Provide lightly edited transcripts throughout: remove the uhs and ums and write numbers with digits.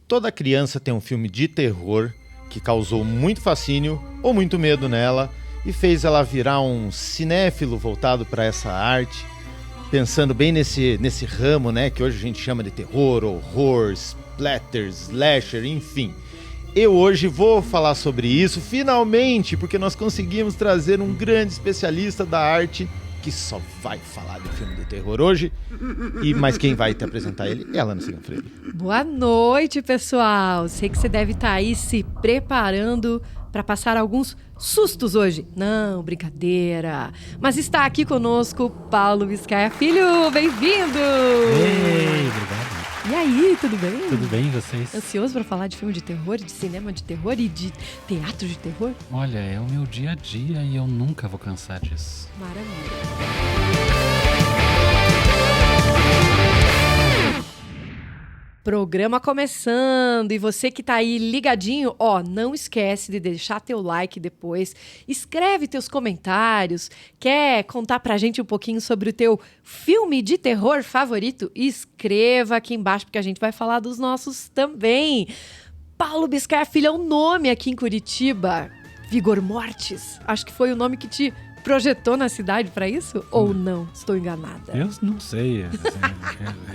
Toda criança tem um filme de terror que causou muito fascínio ou muito medo nela e fez ela virar um cinéfilo voltado para essa arte, pensando bem nesse ramo, né, que hoje a gente chama de terror, horror, splatter, slasher, enfim. Eu hoje vou falar sobre isso, finalmente, porque nós conseguimos trazer um grande especialista da arte que só vai falar de filme de terror hoje. Mas quem vai te apresentar ele é a Lana Siganfredo. Boa noite, pessoal. Sei que você deve estar aí se preparando para passar alguns sustos hoje. Não, brincadeira. Mas está aqui conosco Paulo Biscaia Filho. Bem-vindo! Ei, obrigado. E aí, tudo bem? Tudo bem, vocês? Ansioso para falar de filme de terror, de cinema de terror e de teatro de terror? Olha, é o meu dia a dia e eu nunca vou cansar disso. Maravilha. Programa começando, e você que tá aí ligadinho, não esquece de deixar teu like depois, escreve teus comentários, quer contar pra gente um pouquinho sobre o teu filme de terror favorito? Escreva aqui embaixo, porque a gente vai falar dos nossos também. Paulo Biscaia Filho é um nome aqui em Curitiba, Vigor Mortis, acho que foi o nome que te projetou na cidade para isso? Ou não? Estou enganada. Eu não sei,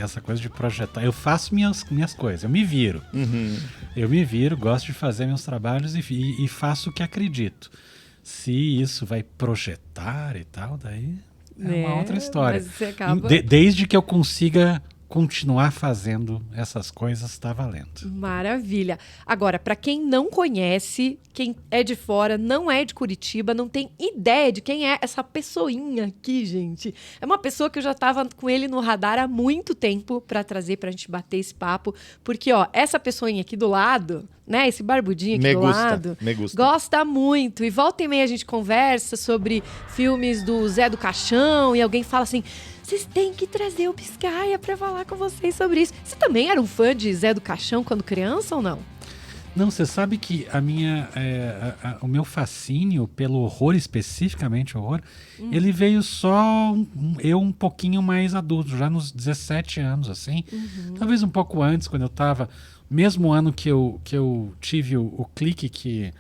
essa coisa de projetar. Eu faço minhas coisas, eu me viro. Uhum. Eu me viro, gosto de fazer meus trabalhos e faço o que acredito. Se isso vai projetar e tal, daí é uma outra história. Mas você acaba... Desde que eu consiga continuar fazendo essas coisas, está valendo. Maravilha. Agora, para quem não conhece, quem é de fora, não é de Curitiba, não tem ideia de quem é essa pessoinha aqui, gente. É uma pessoa que eu já estava com ele no radar há muito tempo para trazer para a gente bater esse papo, porque essa pessoinha aqui do lado, né, esse barbudinho aqui do lado, gosta muito. E volta e meia a gente conversa sobre filmes do Zé do Caixão e alguém fala assim: vocês têm que trazer o Biscaia para falar com vocês sobre isso. Você também era um fã de Zé do Caixão quando criança ou não? Não, você sabe que o meu fascínio pelo horror, especificamente horror, ele veio só eu um pouquinho mais adulto, já nos 17 anos, assim. Uhum. Talvez um pouco antes, quando eu estava... Mesmo ano que eu tive o clique que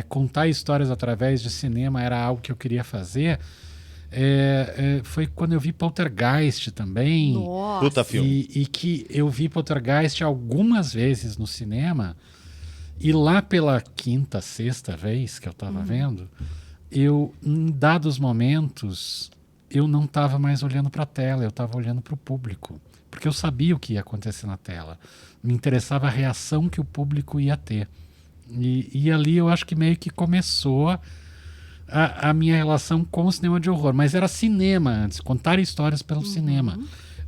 contar histórias através de cinema era algo que eu queria fazer... foi quando eu vi Poltergeist também. Nossa. Puta filme. E que eu vi Poltergeist algumas vezes no cinema, e lá pela quinta, sexta vez que eu estava vendo, eu, em dados momentos, eu não estava mais olhando para a tela, eu estava olhando para o público, porque eu sabia o que ia acontecer na tela. Me interessava a reação que o público ia ter. E ali eu acho que meio que começou a minha relação com o cinema de horror. Mas era cinema antes, contar histórias pelo cinema,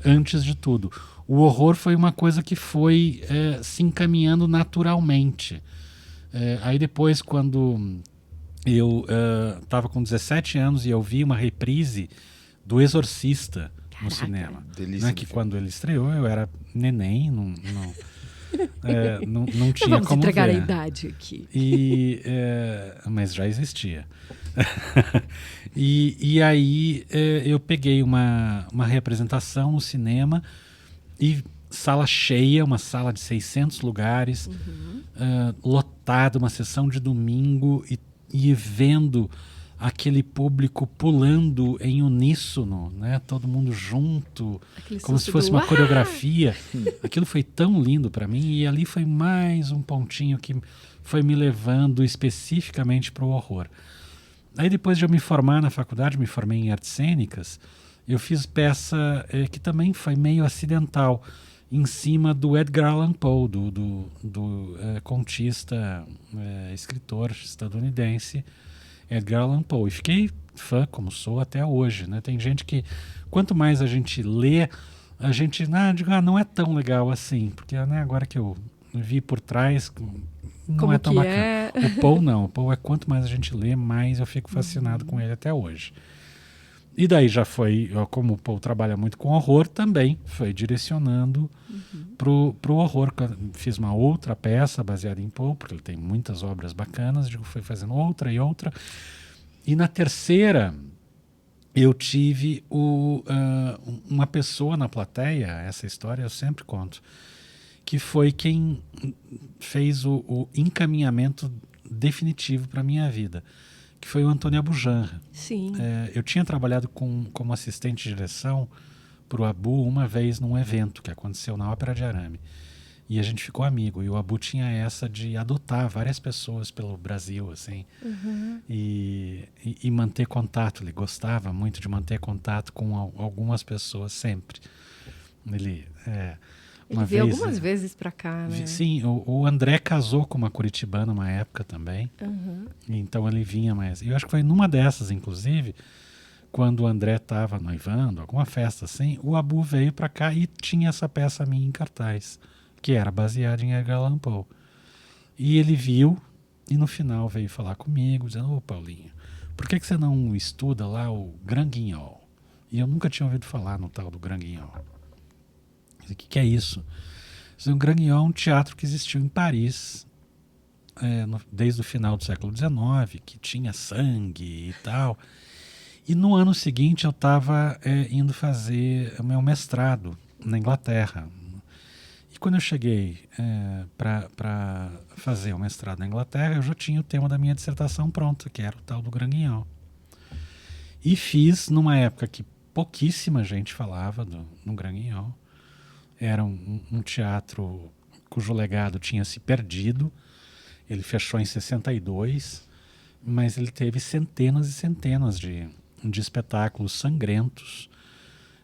antes de tudo. O horror foi uma coisa que foi se encaminhando naturalmente. Aí depois, quando eu estava com 17 anos e eu vi uma reprise do Exorcista no cinema. Delícia. Né, que quando ele estreou eu era neném, não tinha vamos como entregar ver. a idade aqui. Mas já existia. e aí eu peguei uma representação no cinema e sala cheia, uma sala de 600 lugares, lotada, uma sessão de domingo e vendo aquele público pulando em uníssono, né? Todo mundo junto, como se fosse uma coreografia. Aquilo foi tão lindo para mim, e ali foi mais um pontinho que foi me levando especificamente para o horror. Aí depois de eu me formar na faculdade, me formei em artes cênicas, eu fiz peça que também foi meio acidental, em cima do Edgar Allan Poe, do contista, escritor estadunidense, Edgar Allan Poe. E fiquei fã, como sou até hoje, né? Tem gente que, quanto mais a gente lê, a gente não é tão legal assim, porque né, agora que eu vi por trás, não como é tão bacana. É? O Poe não, o Poe quanto mais a gente lê, mais eu fico fascinado com ele até hoje. E daí já foi, como o Poe trabalha muito com horror, também foi direcionando pro horror. Fiz uma outra peça baseada em Poe, porque ele tem muitas obras bacanas, fui fazendo outra e outra. E na terceira, eu tive uma pessoa na plateia, essa história eu sempre conto, que foi quem fez o encaminhamento definitivo para a minha vida, que foi o Antônio Abujanra. Sim. Eu tinha trabalhado como assistente de direção para o Abu uma vez num evento que aconteceu na Ópera de Arame. E a gente ficou amigo. E o Abu tinha essa de adotar várias pessoas pelo Brasil, assim. E manter contato. Ele gostava muito de manter contato com algumas pessoas sempre. Ele veio algumas vezes pra cá, né? Sim, o André casou com uma curitibana uma época também. Então ele vinha mais. Eu acho que foi numa dessas, inclusive, quando o André estava noivando, alguma festa assim, o Abu veio pra cá e tinha essa peça minha em cartaz, que era baseada em Edgar Allan Poe. E ele viu e no final veio falar comigo, dizendo: ô Paulinho, por que você não estuda lá o Grand Guignol? E eu nunca tinha ouvido falar no tal do Grand Guignol. O que é isso? O Grand Guignol é um teatro que existiu em Paris desde o final do século XIX, que tinha sangue e tal. E no ano seguinte eu estava indo fazer o meu mestrado na Inglaterra. E quando eu cheguei para fazer o mestrado na Inglaterra, eu já tinha o tema da minha dissertação pronta, que era o tal do Grand Guignol. E fiz numa época que pouquíssima gente falava no Grand Guignol. Era um teatro cujo legado tinha se perdido. Ele fechou em 62, mas ele teve centenas e centenas de espetáculos sangrentos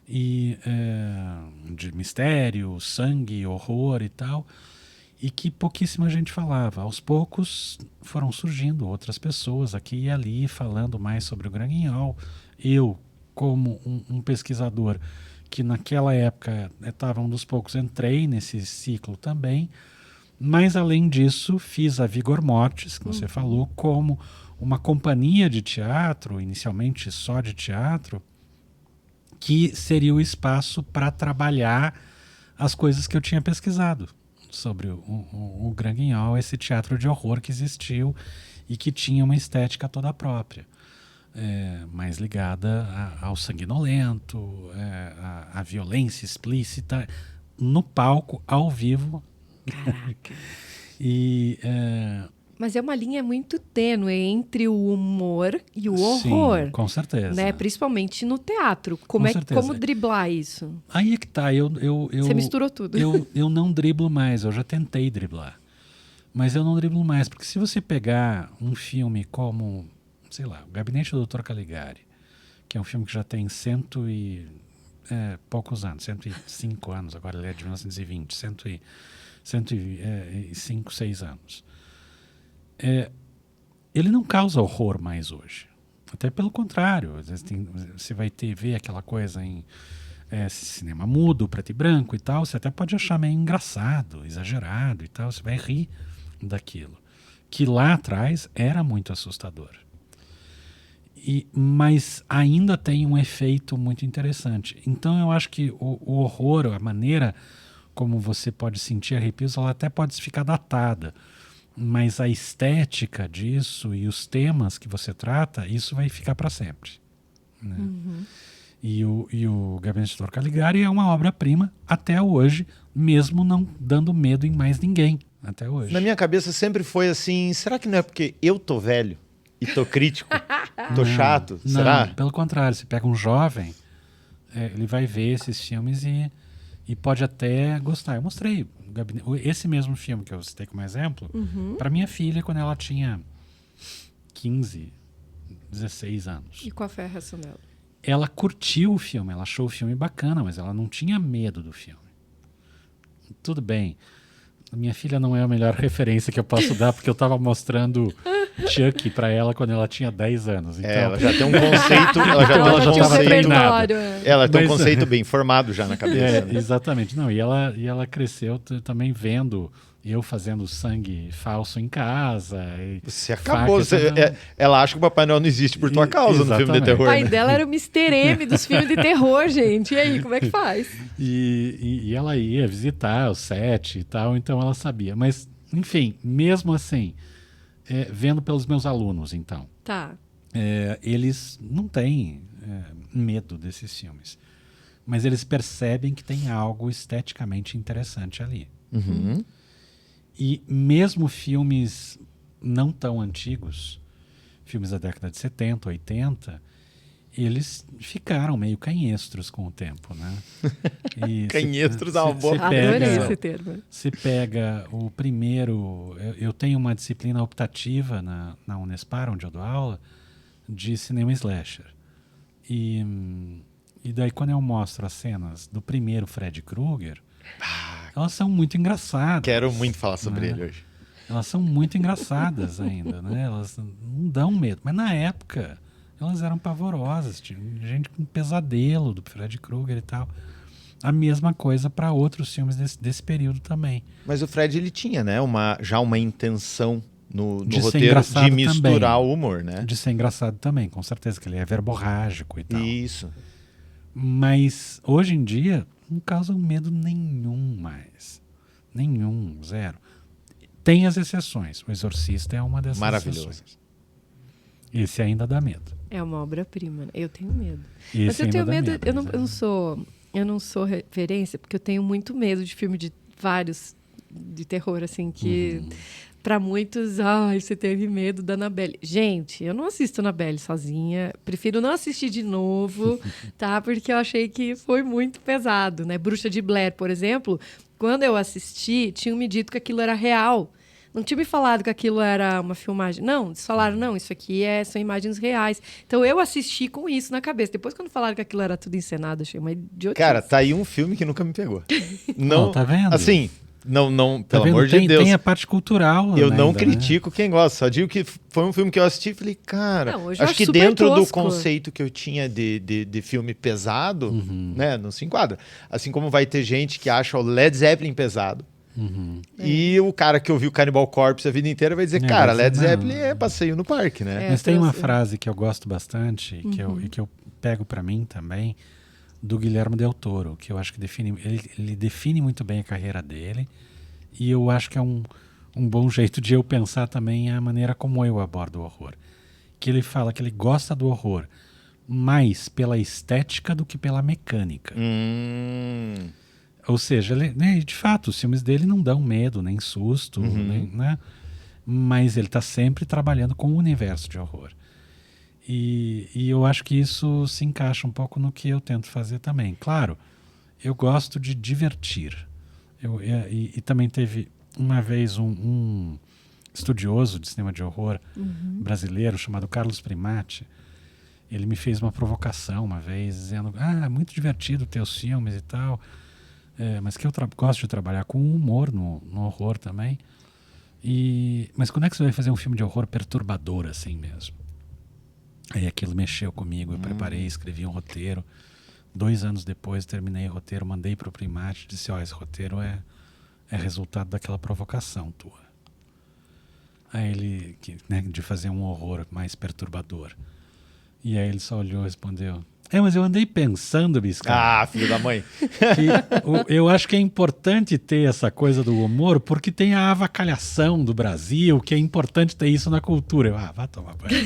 e de mistério, sangue, horror e tal, e que pouquíssima gente falava. Aos poucos foram surgindo outras pessoas aqui e ali falando mais sobre o Grand Guignol. Eu, como um pesquisador que naquela época estava um dos poucos, entrei nesse ciclo também, mas além disso fiz a Vigor Mortis, que você falou, como uma companhia de teatro, inicialmente só de teatro, que seria o espaço para trabalhar as coisas que eu tinha pesquisado sobre o Grand Guignol, esse teatro de horror que existiu e que tinha uma estética toda própria. Mais ligada ao sanguinolento, à violência explícita, no palco, ao vivo. Caraca. Mas é uma linha muito tênue entre o humor e o horror. Sim, com certeza. Né? Principalmente no teatro. Como driblar isso? Aí é que tá. Você misturou tudo. Eu não driblo mais, eu já tentei driblar. Mas eu não driblo mais, porque se você pegar um filme como, sei lá, O Gabinete do Dr. Caligari, que é um filme que já tem poucos anos, 105 anos, agora ele é de 1920, 105, 6 anos. Ele não causa horror mais hoje. Até pelo contrário, às vezes você vai ver aquela coisa em cinema mudo, preto e branco e tal, você até pode achar meio engraçado, exagerado e tal, você vai rir daquilo. Que lá atrás era muito assustador. Mas ainda tem um efeito muito interessante. Então eu acho que o horror, a maneira como você pode sentir arrepios, ela até pode ficar datada. Mas a estética disso e os temas que você trata, isso vai ficar para sempre. Né? E o Gabinete do Dr. Caligari é uma obra-prima até hoje, mesmo não dando medo em mais ninguém até hoje. Na minha cabeça sempre foi assim, será que não é porque eu tô velho e tô crítico, tô chato? Não, será? Pelo contrário, você pega um jovem, ele vai ver esses filmes e pode até gostar. Eu mostrei esse mesmo filme que eu citei como exemplo para minha filha quando ela tinha 15, 16 anos. E qual foi a reação dela? Ela curtiu o filme, ela achou o filme bacana, mas ela não tinha medo do filme. Tudo bem, a minha filha não é a melhor referência que eu posso dar, porque eu estava mostrando Chuck para ela quando ela tinha 10 anos. Então, ela já tem um conceito, ela já estava treinada. Ela tem um conceito bem formado já na cabeça. Né? Exatamente. Não, e ela cresceu também vendo eu fazendo sangue falso em casa. Você acabou. Ela acha que o Papai Noel não existe por tua causa no filme de terror. O pai né? dela era o Mr. M dos filmes de terror, gente. E aí, como é que faz? E ela ia visitar o set e tal, então ela sabia. Mas, enfim, mesmo assim, vendo pelos meus alunos, então. Tá. Eles não têm medo desses filmes. Mas eles percebem que tem algo esteticamente interessante ali. Uhum. E mesmo filmes não tão antigos, filmes da década de 70, 80, eles ficaram meio canhestros com o tempo, né? E Canhestros dá uma boa... Adorei esse termo. se pega o primeiro... Eu tenho uma disciplina optativa na Unespar, onde eu dou aula, de cinema slasher. E daí quando eu mostro as cenas do primeiro Fred Krueger, elas são muito engraçadas. Quero muito falar sobre né? ele hoje. Elas são muito engraçadas ainda, né? Elas não dão medo. Mas na época, elas eram pavorosas. Tinha gente com pesadelo do Fred Krueger e tal. A mesma coisa para outros filmes desse período também. Mas o Fred, ele tinha, né, já uma intenção no De ser roteiro engraçado de misturar também. o humor, né? De ser engraçado também, com certeza, que ele é verborrágico e tal. Isso. Mas hoje em dia não causa medo nenhum mais. Nenhum, zero. Tem as exceções. O Exorcista é uma dessas Maravilhoso. exceções. Esse ainda dá medo. É uma obra-prima. Né? Eu tenho medo. Esse Mas eu ainda tenho dá medo, medo, eu mas não sou referência, porque eu tenho muito medo de filme de vários de terror, assim, que para muitos, você teve medo da Annabelle. Gente, eu não assisto Annabelle sozinha, prefiro não assistir de novo, tá? Porque eu achei que foi muito pesado, né? Bruxa de Blair, por exemplo, quando eu assisti, tinham me dito que aquilo era real. Não tinha me falado que aquilo era uma filmagem. Não, eles falaram, não, isso aqui são imagens reais. Então eu assisti com isso na cabeça. Depois, quando falaram que aquilo era tudo encenado, achei uma idiotice. Cara, tá aí um filme que nunca me pegou. Não, tá vendo? Assim, não, Tá pelo vendo? amor de Deus. Tem a parte cultural. Eu né, não ainda, critico quem gosta, só digo que foi um filme que eu assisti e falei, cara, Não, eu já acho acho que super dentro do tosco. conceito que eu tinha de filme pesado, né, não se enquadra. Assim como vai ter gente que acha o Led Zeppelin pesado. E o cara que ouviu Cannibal Corpse a vida inteira vai dizer, cara, mas Led não. Zeppelin é passeio no parque, né? Mas tem uma trouxe- frase que eu gosto bastante e que eu pego pra mim também, do Guilherme Del Toro, que eu acho que ele define muito bem a carreira dele, e eu acho que é um bom jeito de eu pensar também a maneira como eu abordo o horror. Que ele fala que ele gosta do horror mais pela estética do que pela mecânica. Ou seja, né, de fato, os filmes dele não dão medo, nem susto, né? Mas ele está sempre trabalhando com o universo de horror. E eu acho que isso se encaixa um pouco no que eu tento fazer também. Claro, eu gosto de divertir. E também teve uma vez um estudioso de cinema de horror brasileiro chamado Carlos Primati. Ele me fez uma provocação uma vez, dizendo, é muito divertido ter os filmes e tal, mas que eu gosto de trabalhar com humor no horror também. Mas quando é que você vai fazer um filme de horror perturbador assim mesmo? Aí aquilo mexeu comigo, eu preparei, escrevi um roteiro. 2 anos depois terminei o roteiro, mandei para o Primati, disse, esse roteiro é resultado daquela provocação tua. Aí ele, né, de fazer um horror mais perturbador. E aí ele só olhou e respondeu, mas eu andei pensando, Biscayne, Ah, filho da mãe. que eu acho que é importante ter essa coisa do humor, porque tem a avacalhação do Brasil, que é importante ter isso na cultura. Eu, vá tomar banho.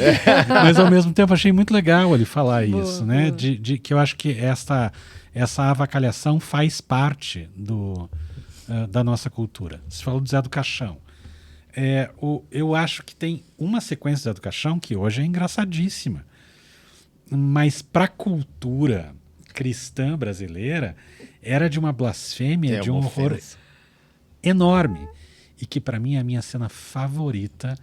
Mas ao mesmo tempo achei muito legal ele falar isso, né? De que eu acho que essa avacalhação faz parte da nossa cultura. Você falou do Zé do Caixão. Eu acho que tem uma sequência do Zé do Caixão que hoje é engraçadíssima. Mas para a cultura cristã brasileira era de uma blasfêmia, de um horror enorme. E que para mim é a minha cena favorita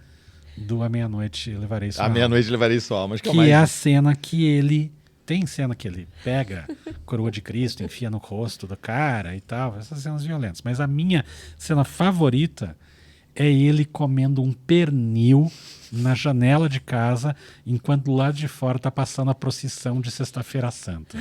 do A Meia-Noite Levarei Sua Alma. À meia-noite levarei sua alma. Acho que Que é a cena que ele... Tem cena que ele pega a coroa de Cristo, enfia no rosto do cara e tal. Essas cenas violentas. Mas a minha cena favorita é ele comendo um pernil na janela de casa, enquanto do lado de fora tá passando a procissão de Sexta-feira Santa.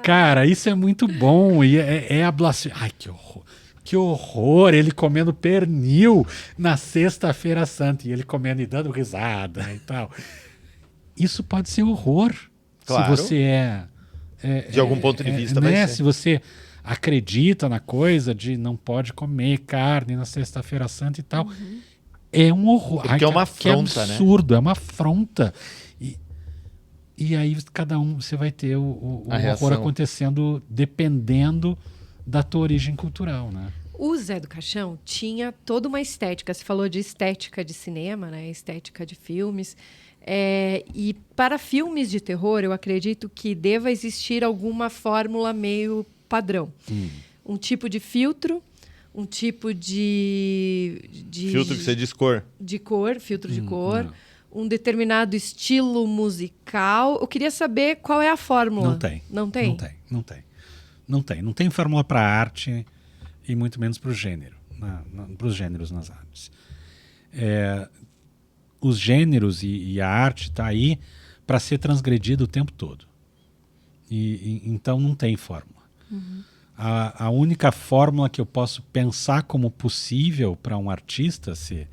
Cara, isso é muito bom. E é a blasfêmia. Ai, que horror. Que horror, ele comendo pernil na Sexta-feira Santa. E ele comendo e dando risada e tal. Isso pode ser horror. Claro. Se você de algum ponto de vista, né? vai ser. Se você acredita na coisa de não pode comer carne na Sexta-feira Santa e tal. É um horror. Porque é uma afronta, que absurdo, né? É uma afronta. E aí cada um, você vai ter o horror acontecendo dependendo da tua origem cultural, né? O Zé do Caixão tinha toda uma estética. Você falou de estética de cinema, né? Estética de filmes. E para filmes de terror, eu acredito que deva existir alguma fórmula meio padrão. Um tipo de filtro, um tipo de Filtro que você diz cor. de cor, filtro de cor, um determinado estilo musical. Eu queria saber qual é a fórmula. Não tem. Não tem? Não tem. Não tem fórmula para arte e muito menos para o gênero, para os gêneros nas artes. Os gêneros e a arte está aí para ser transgredido o tempo todo. Então não tem fórmula. A única fórmula que eu posso pensar como possível para um artista, se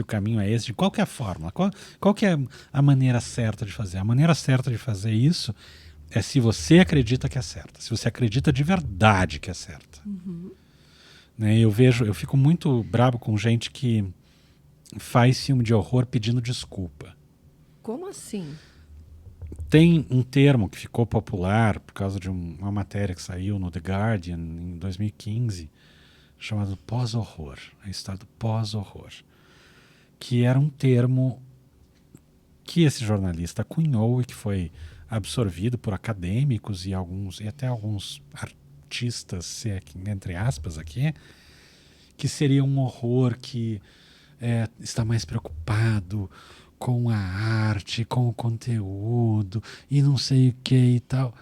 o caminho é esse, qual que é a fórmula? Qual que é a maneira certa de fazer? A maneira certa de fazer isso é se você acredita que é certa, se você acredita de verdade que é certa. Né, eu fico muito bravo com gente que faz filme de horror pedindo desculpa. Como assim? Tem um termo que ficou popular por causa de uma matéria que saiu no The Guardian em 2015, chamado pós-horror, a história do pós-horror, que era um termo que esse jornalista cunhou e que foi absorvido por acadêmicos e até alguns artistas, entre aspas aqui, que seria um horror que está mais preocupado com a arte, com o conteúdo e não sei o que e tal,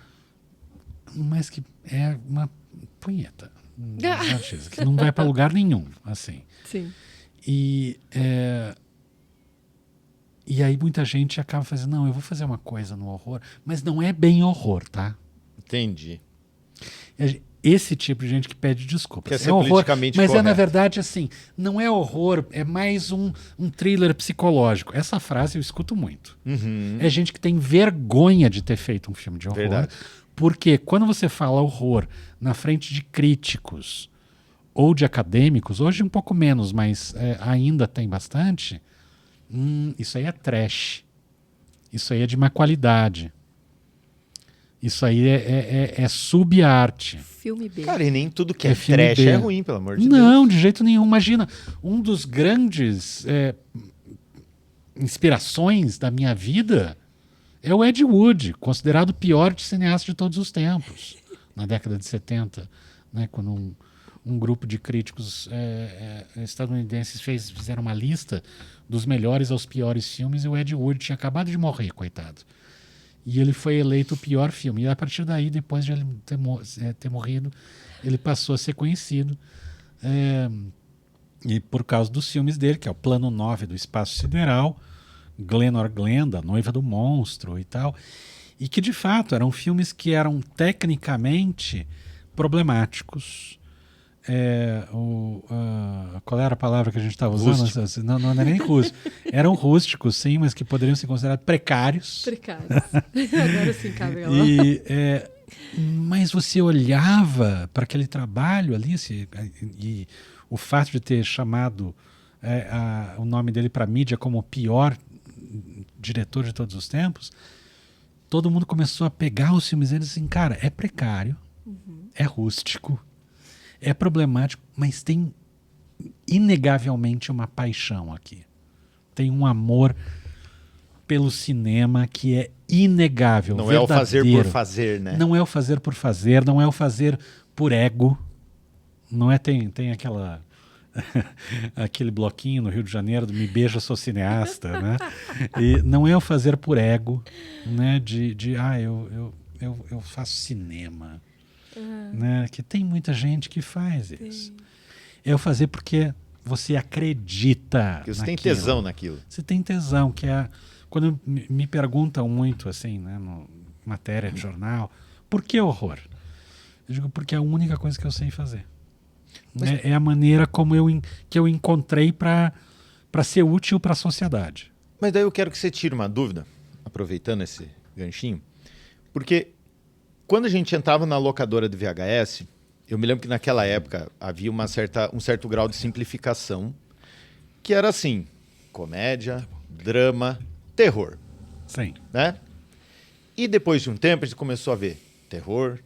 mas que é uma punheta, que não vai para lugar nenhum, assim. Sim. E aí muita gente acaba fazendo, não, eu vou fazer uma coisa no horror, mas não é bem horror, tá? Entendi. Esse tipo de gente que pede desculpas. Quer ser horror, politicamente mas correto. na verdade assim, não é horror, é mais um thriller psicológico. Essa frase eu escuto muito. É gente que tem vergonha de ter feito um filme de horror. Verdade. Porque quando você fala horror na frente de críticos ou de acadêmicos, hoje um pouco menos, mas ainda tem bastante, isso aí é trash. Isso aí é de má qualidade. Isso aí é sub-arte. Filme B. Cara, e nem tudo que é filme trash B. é ruim, pelo amor de Deus. Não, de jeito nenhum. Imagina, um dos grandes inspirações da minha vida é o Ed Wood, considerado o pior cineasta de todos os tempos, na década de 70, né, quando um grupo de críticos estadunidenses fizeram uma lista dos melhores aos piores filmes e o Ed Wood tinha acabado de morrer, coitado. E ele foi eleito o pior filme. E a partir daí, depois de ele ter morrido, ele passou a ser conhecido. E por causa dos filmes dele, que é o Plano 9 do Espaço Sideral, Glenor Glenda, Noiva do Monstro e tal. E que, de fato, eram filmes que eram tecnicamente problemáticos. Qual era a palavra que a gente estava usando? Rústico. Não era nem rústico. Eram rústicos, sim, mas que poderiam ser considerados precários. Precários. Agora sim, Cabelo. Mas você olhava para aquele trabalho ali, e o fato de ter chamado o nome dele para a mídia como o pior diretor de todos os tempos, todo mundo começou a pegar os filmes deles assim, cara, é precário, é rústico, é problemático, mas tem inegavelmente uma paixão aqui. Tem um amor pelo cinema que é inegável, Não verdadeiro. é o fazer por fazer, né? Não é o fazer por fazer, não é o fazer por ego. Não é, tem aquele bloquinho no Rio de Janeiro do Me Beija, Sou Cineasta, né? E não é o fazer por ego, né? Eu faço cinema. Né? Que tem muita gente que faz isso. É o fazer porque você acredita. Porque você naquilo. tem tesão naquilo. Você tem tesão, que é quando me perguntam muito assim, né, no matéria de jornal, por que horror? Eu digo porque é a única coisa que eu sei fazer. Mas... É a maneira como que eu encontrei para ser útil para a sociedade. Mas daí eu quero que você tire uma dúvida, aproveitando esse ganchinho, porque quando a gente entrava na locadora de VHS, eu me lembro que naquela época havia um certo grau de simplificação, que era assim, comédia, drama, terror. Sim. Né? E depois de um tempo a gente começou a ver terror,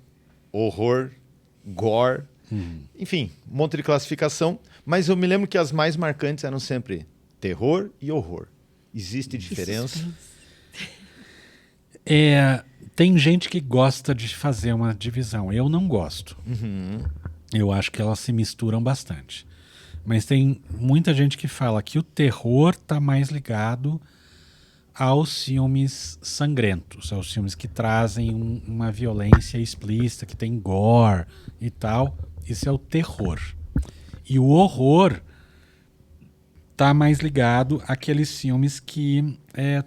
horror, gore Enfim, um monte de classificação. Mas eu me lembro que as mais marcantes eram sempre terror e horror. Existe diferença? Tem gente que gosta de fazer uma divisão. Eu não gosto. Eu acho que elas se misturam bastante. Mas tem muita gente que fala que o terror está mais ligado aos filmes sangrentos, aos filmes que trazem uma violência explícita, que tem gore e tal. Isso é o terror. E o horror está mais ligado àqueles filmes que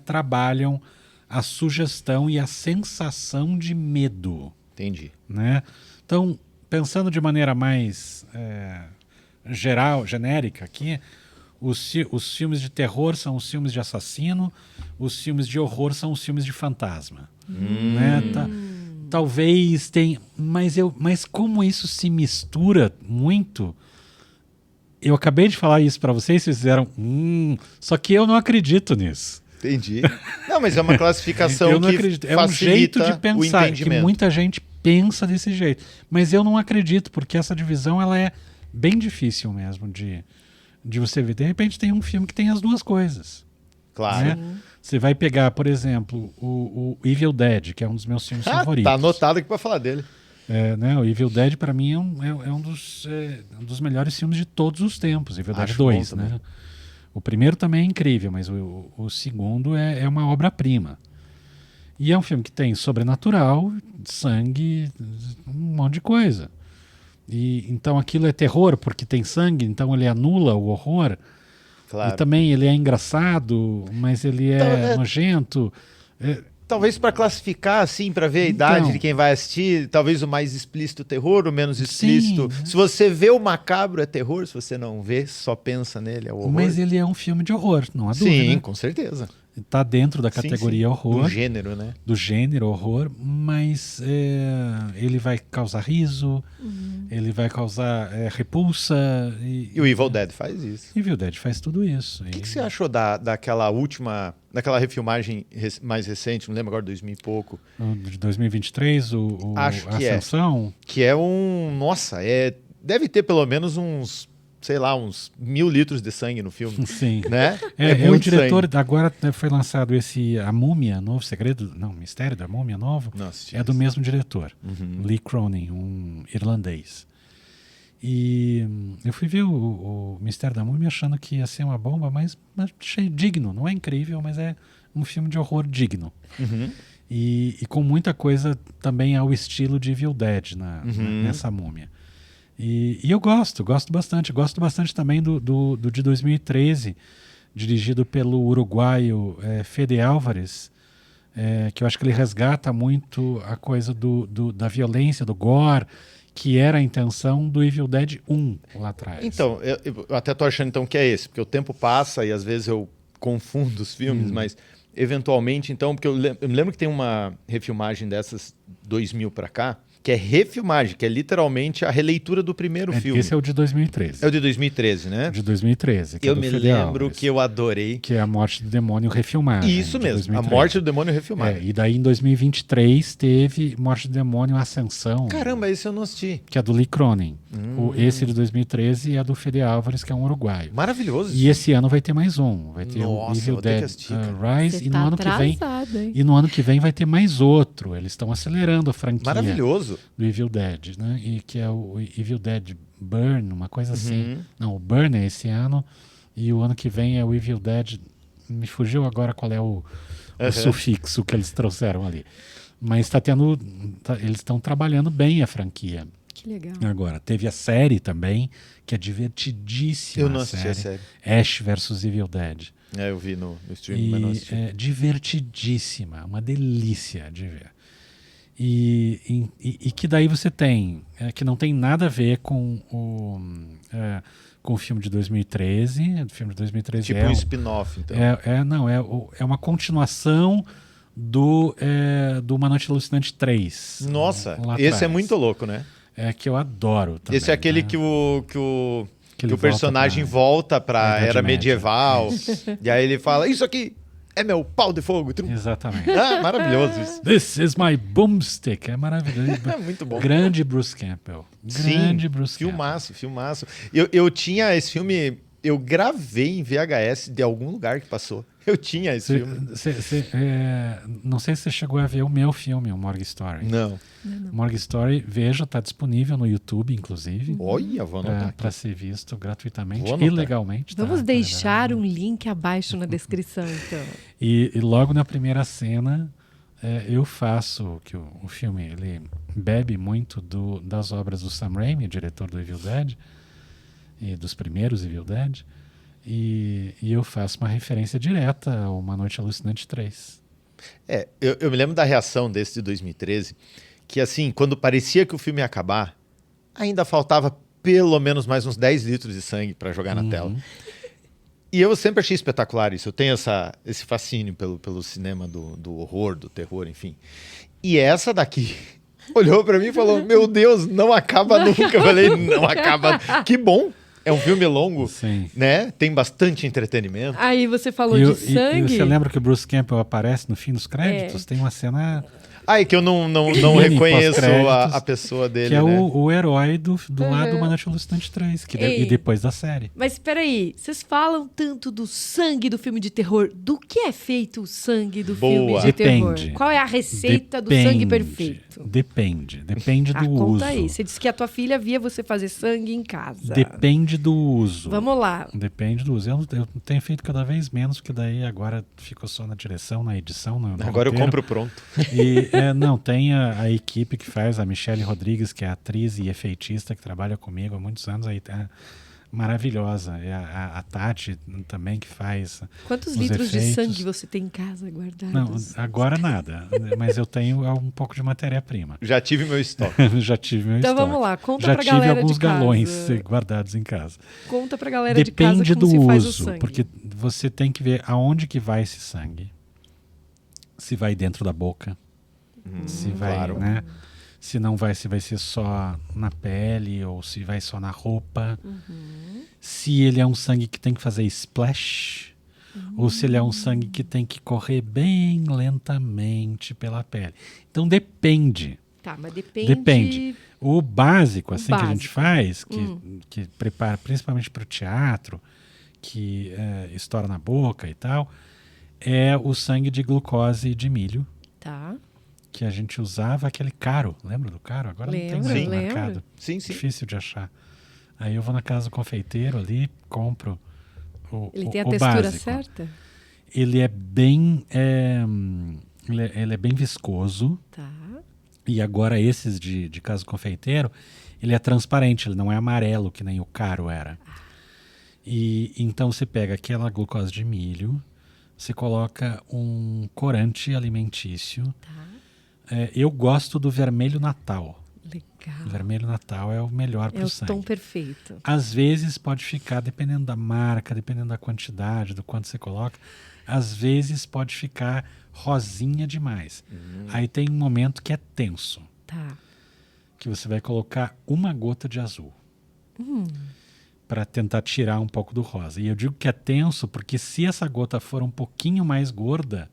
trabalham a sugestão e a sensação de medo. Entendi. Né? Então, pensando de maneira mais geral, genérica aqui, os filmes de terror são os filmes de assassino, os filmes de horror são os filmes de fantasma. Né? Talvez tenha... Mas como isso se mistura muito... Eu acabei de falar isso para vocês fizeram... só que eu não acredito nisso. Entendi. Não, mas é uma classificação eu não que acredito. É facilita um jeito de o pensar, que entendimento. muita gente pensa desse jeito. Mas eu não acredito, porque essa divisão ela é bem difícil mesmo de você ver. De repente tem um filme que tem as duas coisas. Claro. Né? Você vai pegar, por exemplo, o Evil Dead, que é um dos meus filmes favoritos. Tá anotado aqui para falar dele. Né, o Evil Dead, para mim, é um dos melhores filmes de todos os tempos. Evil Dead Acho 2, bom né? também. O primeiro também é incrível, mas o segundo é uma obra-prima. E é um filme que tem sobrenatural, sangue, um monte de coisa. E então aquilo é terror porque tem sangue, então ele anula o horror. Claro. E também ele é engraçado, mas ele é nojento. Talvez para classificar, assim, para ver a idade de quem vai assistir, talvez o mais explícito terror, o menos explícito. Sim. Se você vê o macabro é terror, se você não vê, só pensa nele, é o horror. Mas ele é um filme de horror, não há Sim, dúvida. com certeza. Está dentro da categoria horror. Do gênero, né? Do gênero horror, mas ele vai causar riso, ele vai causar repulsa. E o Evil Dead faz isso. E o Evil Dead faz tudo isso. O que você achou daquela daquela refilmagem mais recente, não lembro agora, 2000 e pouco? De 2023, Acho que Ascensão? Que é nossa, deve ter pelo menos uns 1.000 litros de sangue no filme. Sim. Né? É o muito diretor, sangue. agora foi lançado A Múmia, novo segredo, não, Mistério da Múmia novo, Nossa, é do mesmo diretor, Lee Cronin, um irlandês. E eu fui ver o Mistério da Múmia achando que ia ser uma bomba, mas achei digno, não é incrível, mas é um filme de horror digno. E com muita coisa também ao estilo de Evil Dead nessa múmia. E eu gosto bastante. Gosto bastante também do de 2013, dirigido pelo uruguaio Fede Álvares, que eu acho que ele resgata muito a coisa da violência, do gore, que era a intenção do Evil Dead 1 lá atrás. Então, eu até tô achando então que é esse, porque o tempo passa e às vezes eu confundo os filmes, mas eventualmente então, porque eu me lembro que tem uma refilmagem dessas 2000 para cá, que é refilmagem, que é literalmente a releitura do primeiro filme. Esse é o de 2013. É o de 2013, né? De 2013. Que eu é do me Fede lembro Álvares, que eu adorei. que é A Morte do Demônio refilmada. Isso de mesmo, 2013. A Morte do Demônio refilmada. E daí em 2023 teve Morte do Demônio Ascensão. Caramba, esse eu não assisti. Que é do Lee Cronin. Esse de 2013 é do Fede Álvares, que é um uruguaio. Maravilhoso. E esse ano vai ter mais um. Vai ter Nossa, o Evil vou ter que Dead assistir, Rise. Você E no tá ano que vem. atrasado, hein? E no ano que vem vai ter mais outro. Eles estão acelerando a franquia Maravilhoso. do Evil Dead, né? E que é o Evil Dead Burn, uma coisa assim. Não, o Burn é esse ano. E o ano que vem é o Evil Dead. Me fugiu agora qual é o sufixo que eles trouxeram ali. Mas está tendo. Eles estão trabalhando bem a franquia. Que legal. Agora, teve a série também, que é divertidíssima. Eu não assisti a série. Ash vs Evil Dead. Eu vi no stream, mas não assisti. É divertidíssima, uma delícia de ver. E que daí você tem, que não tem nada a ver com o filme de 2013. O filme de 2013 Tipo um spin-off, então. É uma continuação do Uma Noite Alucinante 3. Nossa, lá esse atrás. é muito louco, né? Que eu adoro também. Esse é aquele né? que o ele personagem volta pra Idade era Média. medieval. E aí ele fala, isso aqui É meu pau de fogo. Exatamente. Ah, maravilhoso isso. This is my boomstick. É maravilhoso. É muito bom. Grande Bruce Campbell. Grande Bruce Campbell. Filmaço. Eu tinha esse filme, eu gravei em VHS de algum lugar que passou. Eu tinha esse filme. Não sei se você chegou a ver o meu filme, o Morgue Story. Não. Morgue Story, veja, está disponível no YouTube, inclusive. Olha, vou anotar Para ser visto gratuitamente Vou e anotar. legalmente. Vamos tá deixar liberado. um link abaixo na descrição, então. E logo na primeira cena, eu faço que o filme ele bebe muito das obras do Sam Raimi, diretor do Evil Dead, e dos primeiros Evil Dead, e eu faço uma referência direta a Uma Noite Alucinante 3. Eu me lembro da reação desse de 2013, que assim, quando parecia que o filme ia acabar, ainda faltava pelo menos mais uns 10 litros de sangue para jogar na tela. E eu sempre achei espetacular isso. Eu tenho esse fascínio pelo cinema do horror, do terror, enfim. E essa daqui olhou para mim e falou, meu Deus, não acaba nunca. Eu falei, não acaba. Que bom. É um filme longo, Sim. né? Tem bastante entretenimento. Aí você falou de sangue. E você lembra que o Bruce Campbell aparece no fim dos créditos? Tem uma cena... É que eu não reconheço a pessoa dele, que é né? o herói do lado do Uma Noite Alucinante 3, e depois da série. Mas peraí, vocês falam tanto do sangue do filme de terror. Do que é feito o sangue do filme de terror? Qual é a receita do sangue perfeito? Depende do uso. Conta aí. Você disse que a tua filha via você fazer sangue em casa. Depende do uso. Vamos lá. Depende do uso. Eu tenho feito cada vez menos, porque daí agora ficou só na direção, na edição. No agora roteiro. Eu compro pronto. Não, tem a equipe que faz, a Michelle Rodrigues, que é atriz e efeitista, que trabalha comigo há muitos anos, aí tá maravilhosa. A Tati também, que faz. Quantos os litros efeitos. de sangue você tem em casa guardados? Não, agora nada, mas eu tenho um pouco de matéria-prima. Já tive meu estoque. Já tive meu então estoque. Vamos lá, conta Já pra galera tive alguns de casa. galões guardados em casa. Conta pra galera de casa como do se faz o uso, sangue. porque você tem que ver aonde que vai esse sangue. Se vai dentro da boca. Se vai, claro. né? Se não vai, se vai ser só na pele ou se vai só na roupa. Se ele é um sangue que tem que fazer splash ou se ele é um sangue que tem que correr bem lentamente pela pele. Então depende. Tá, mas depende. Depende. O básico, assim, que a gente básico. faz, que prepara principalmente para o teatro, que estoura na boca e tal, é o sangue de glucose de milho. Tá. Que a gente usava aquele caro. Lembra do caro? Agora não tem mais mercado. Sim. Difícil de achar. Aí eu vou na casa do confeiteiro ali, compro Ele tem a o textura básico. certa? Ele é bem... ele é bem viscoso. Tá. E agora esses de casa do confeiteiro, ele é transparente, ele não é amarelo, que nem o caro era. E então você pega aquela glucose de milho, você coloca um corante alimentício. Tá. Eu gosto do vermelho Natal. Legal. O vermelho Natal é o melhor para o sangue. É o tom perfeito. Às vezes pode ficar, dependendo da marca, dependendo da quantidade, do quanto você coloca, às vezes pode ficar rosinha demais. Aí tem um momento que é tenso. Tá. Que você vai colocar uma gota de azul. Para tentar tirar um pouco do rosa. E eu digo que é tenso porque se essa gota for um pouquinho mais gorda,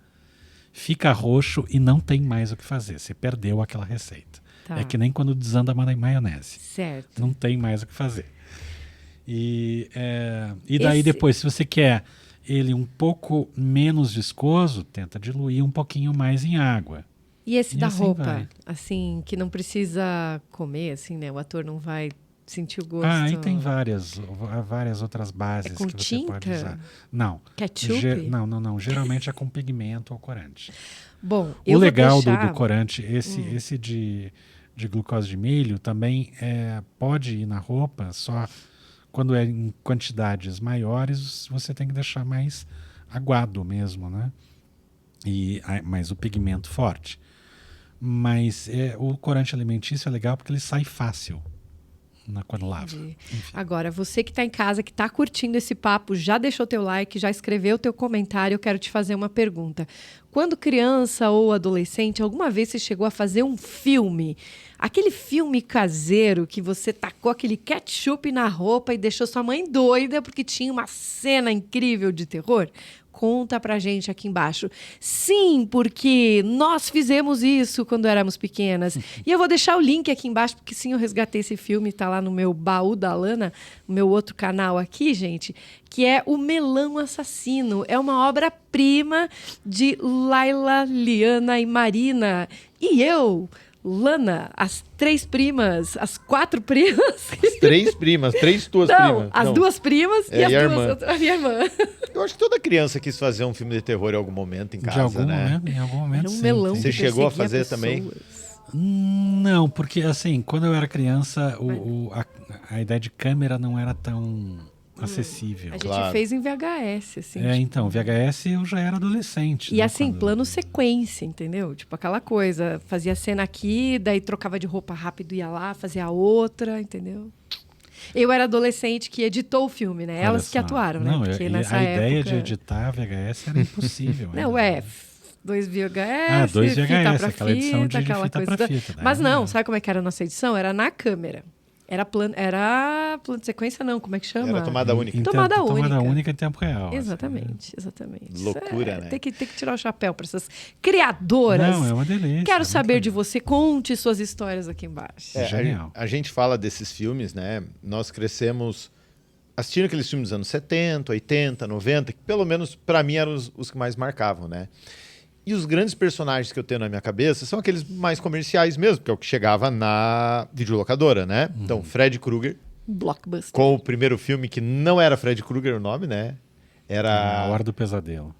fica roxo e não tem mais o que fazer. Você perdeu aquela receita. Tá. É que nem quando desanda a maionese. Certo. Não tem mais o que fazer. E daí depois, se você quer ele um pouco menos viscoso, tenta diluir um pouquinho mais em água. E esse da assim roupa, vai. assim, que não precisa comer, assim, né? O ator não vai sentir o gosto. Aí tem várias outras bases com que você tinta? pode usar. Não. Ketchup? Não. Geralmente é com pigmento ou corante. Bom, O legal do corante, esse de glucose de milho, também pode ir na roupa, só quando é em quantidades maiores, você tem que deixar mais aguado mesmo, né? Mas o pigmento forte. Mas o corante alimentício é legal porque ele sai fácil quando lava. Agora, você que está em casa, que está curtindo esse papo, já deixou teu like, já escreveu teu comentário, eu quero te fazer uma pergunta. Quando criança ou adolescente, alguma vez você chegou a fazer um filme? Aquele filme caseiro que você tacou aquele ketchup na roupa e deixou sua mãe doida porque tinha uma cena incrível de terror? Conta pra gente aqui embaixo. Sim, porque nós fizemos isso quando éramos pequenas. E eu vou deixar o link aqui embaixo, porque sim, eu resgatei esse filme, tá lá no meu Baú da Lana, no meu outro canal aqui, gente, que é O Melão Assassino. É uma obra-prima de Laila, Liana e Marina. E eu, Lana, as 3 primas, as 4 primas. As 3 primas, 3 tuas Não, primas. as 2 primas É, e as e a 2 irmã. a minha irmã. Eu acho que toda criança quis fazer um filme de terror em algum momento em casa, De algum né? momento, em algum momento, Era um sim, melão. sim. Você que chegou a perseguia fazer também? pessoas. Não, porque assim, quando eu era criança, a ideia de câmera não era tão acessível. A gente Claro. fez em VHS, assim. É, tipo, então, VHS eu já era adolescente. E né, assim, quando- plano sequência, entendeu? Tipo aquela coisa, fazia cena aqui, daí trocava de roupa rápido, ia lá, fazia a outra, entendeu? Eu era adolescente que editou o filme, né? Olha Elas que só. atuaram, né? Não, Porque e nessa a época... ideia de editar VHS era impossível. Não, ainda. 2 VHS, Ah, 2 fita VHS, pra aquela edição de aquela fita coisa. pra fita. Daí Mas não, não. sabe como é que era a nossa edição? Era na câmera. Era plano de sequência, não, como é que chama? Era tomada única. Em Tomada Tomada única. única em tempo real. assim, né? Exatamente. Loucura, Isso né? Tem que tirar o chapéu para essas criadoras. Não, é uma delícia. Quero é saber muito de legal. você. Conte suas histórias aqui embaixo. É, Genial. a gente fala desses filmes, né? Nós crescemos assistindo aqueles filmes dos anos 70, 80, 90, que pelo menos pra mim eram os que mais marcavam, né? E os grandes personagens que eu tenho na minha cabeça são aqueles mais comerciais mesmo, que é o que chegava na videolocadora, né? Então, Fred Krueger, Blockbuster. com o primeiro filme que não era Fred Krueger o nome, né? Era... A Hora do Pesadelo.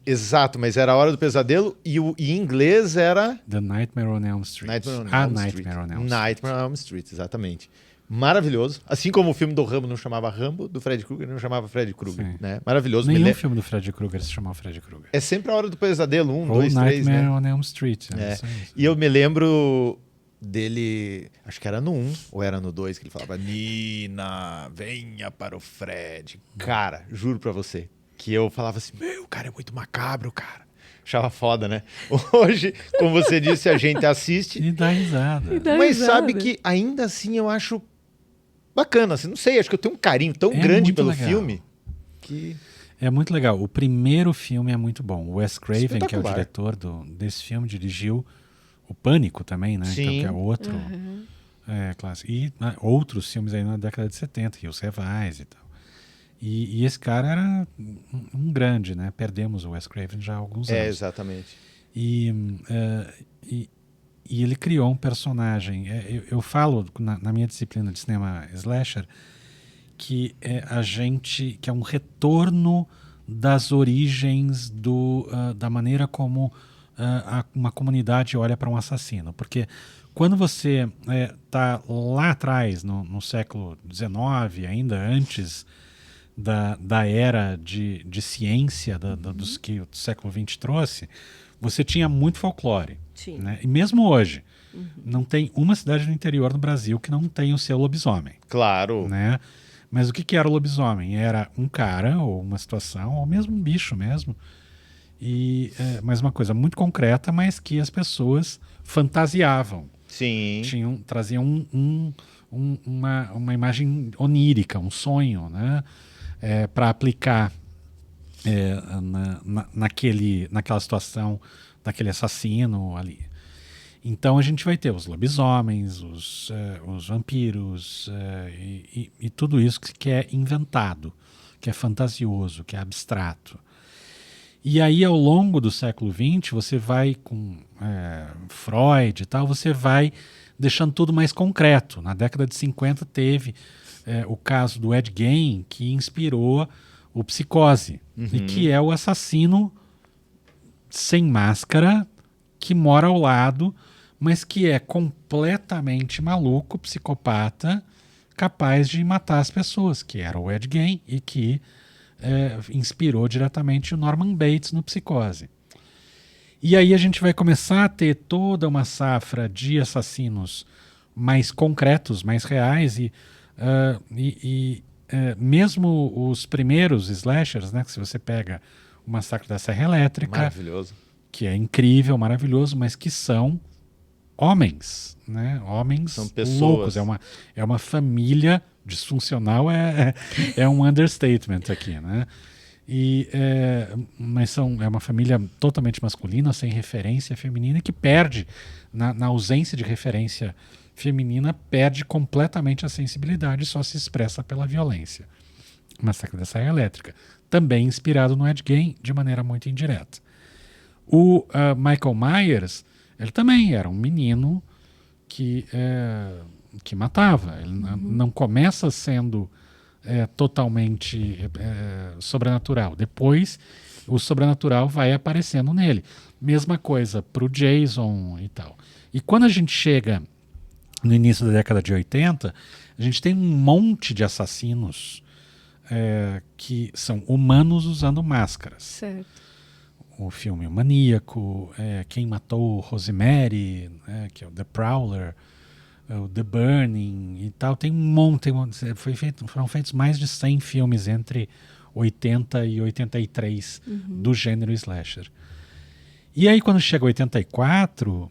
Exato, mas era A Hora do Pesadelo e em inglês era... The Nightmare on Elm Street. Nightmare on A Elm Nightmare Street. on Elm Street. Nightmare on Elm Street, exatamente. Maravilhoso. Assim como o filme do Rambo não chamava Rambo, do Fred Krueger não chamava Fred Krueger, Sim. né? Maravilhoso. Nenhum filme do Fred Krueger se chamava Fred Krueger. É sempre A Hora do Pesadelo, 1, Ou 2, 3, Nightmare né? on Elm Street. É. Isso aí. E eu me lembro dele, acho que era no 1 ou era no 2, que ele falava: Nina, venha para o Fred. Cara, juro pra você, que eu falava assim, meu, o cara é muito macabro, cara. Achava foda, né? Hoje, como você disse, a gente assiste, E dá risada. E dá mas risada. sabe que ainda assim eu acho bacana, assim, não sei, acho que eu tenho um carinho tão É grande muito pelo legal. filme que... É muito legal. O primeiro filme é muito bom. O Wes Craven, que é o Espetacular. diretor desse filme, dirigiu o Pânico também, né? Sim. Então, que é outro clássico. E outros filmes aí na década de 70, Hills Have Eyes e tal. E esse cara era um grande, né? Perdemos o Wes Craven já há alguns anos. exatamente. E ele criou um personagem. Eu falo na minha disciplina de cinema slasher que que é um retorno das origens da maneira como uma comunidade olha para um assassino. Porque quando você está lá atrás, no século XIX, ainda antes da era de ciência dos que o século XX trouxe, você tinha muito folclore. Sim. Né? E mesmo hoje, não tem uma cidade no interior do Brasil que não tenha o seu lobisomem. Claro. Né? Mas o que era o lobisomem? Era um cara, ou uma situação, ou mesmo um bicho mesmo. Mas uma coisa muito concreta, mas que as pessoas fantasiavam. Sim. Traziam uma imagem onírica, um sonho, né? Para aplicar naquela situação daquele assassino ali. Então a gente vai ter os lobisomens, os vampiros e tudo isso que é inventado, que é fantasioso, que é abstrato. E aí ao longo do século XX você vai com Freud e tal, você vai deixando tudo mais concreto. Na década de 50 teve o caso do Ed Gein, que inspirou o Psicose, e que é o assassino sem máscara que mora ao lado, mas que é completamente maluco, psicopata, capaz de matar as pessoas, que era o Ed Gein e que inspirou diretamente o Norman Bates no Psicose. E aí a gente vai começar a ter toda uma safra de assassinos mais concretos, mais reais, e mesmo os primeiros slashers, né, que se você pega o Massacre da Serra Elétrica, Maravilhoso. que é incrível, maravilhoso, mas que são homens, né? Homens São pessoas. loucos. É uma família disfuncional, é um understatement aqui, né? Mas é uma família totalmente masculina, sem referência feminina, e que perde, na ausência de referência feminina, perde completamente a sensibilidade e só se expressa pela violência. Massacre da Serra Elétrica, também inspirado no Ed Gein de maneira muito indireta. O Michael Myers, ele também era um menino que matava. Ele não começa sendo totalmente sobrenatural. Depois, o sobrenatural vai aparecendo nele. Mesma coisa para o Jason e tal. E quando a gente chega no início da década de 80, a gente tem um monte de assassinos que são humanos usando máscaras. Certo. O filme O Maníaco, Quem Matou Rosemary, que é o The Prowler, o The Burning e tal. Tem um monte. Foram feitos mais de 100 filmes entre 80 e 83 do gênero slasher. E aí, quando chega 84,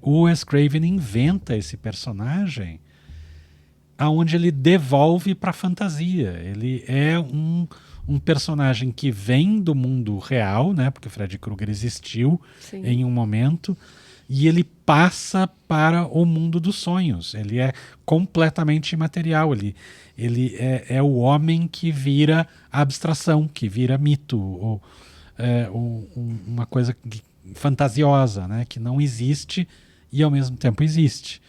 o Wes Craven inventa esse personagem aonde ele devolve para a fantasia. Ele é um personagem que vem do mundo real, né? Porque o Freddy Krueger existiu em um momento, e ele passa para o mundo dos sonhos. Ele é completamente imaterial. Ele é o homem que vira abstração, que vira mito, ou uma coisa fantasiosa, né? Que não existe e ao mesmo tempo existe.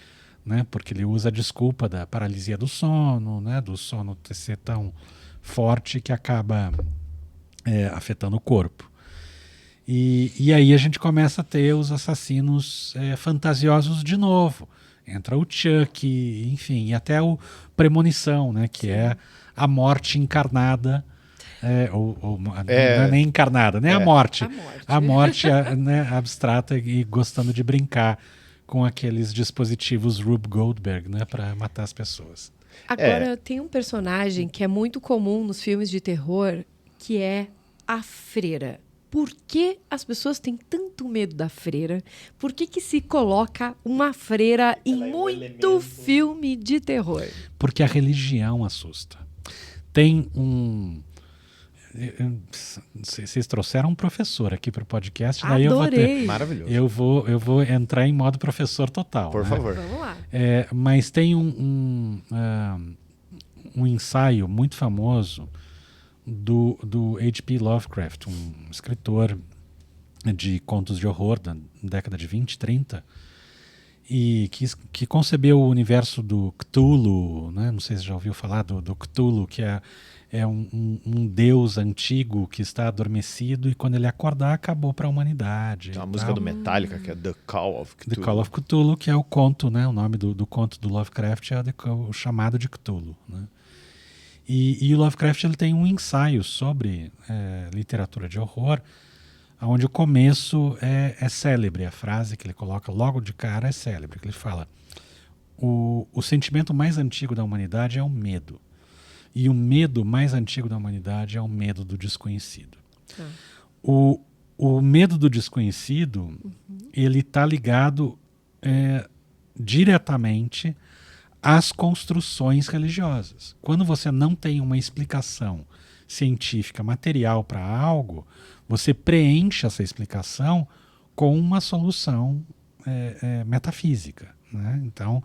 Né, porque ele usa a desculpa da paralisia do sono, né, do sono ser tão forte que acaba afetando o corpo. E aí a gente começa a ter os assassinos fantasiosos de novo. Entra o Chuck, enfim, e até o Premonição, né, que é a morte encarnada. Não é nem encarnada, né? A morte. A morte né, abstrata e gostando de brincar com aqueles dispositivos Rube Goldberg, né, para matar as pessoas. Agora, tem um personagem que é muito comum nos filmes de terror, que é a freira. Por que as pessoas têm tanto medo da freira? Por que se coloca uma freira em muito filme de terror? Porque a religião assusta. Tem vocês trouxeram um professor aqui para o podcast. Adorei. Daí eu vou ter, maravilhoso. Eu vou entrar em modo professor total. Por favor. Vamos lá. Mas tem um ensaio muito famoso do H.P. Lovecraft, um escritor de contos de horror da década de 20, 30, e que concebeu o universo do Cthulhu, né? Não sei se já ouviu falar do Cthulhu, que é um deus antigo que está adormecido e quando ele acordar acabou para a humanidade. Tem uma música do Metallica que é The Call of Cthulhu. The Call of Cthulhu, que é o conto, né? O nome do conto do Lovecraft é o chamado de Cthulhu, né? E o Lovecraft ele tem um ensaio sobre literatura de horror, onde o começo é célebre. A frase que ele coloca logo de cara é célebre, que ele fala: o sentimento mais antigo da humanidade é o medo. E o medo mais antigo da humanidade é o medo do desconhecido. O medo do desconhecido, ele está ligado diretamente às construções religiosas. Quando você não tem uma explicação científica, material para algo, você preenche essa explicação com uma solução metafísica, né? Então,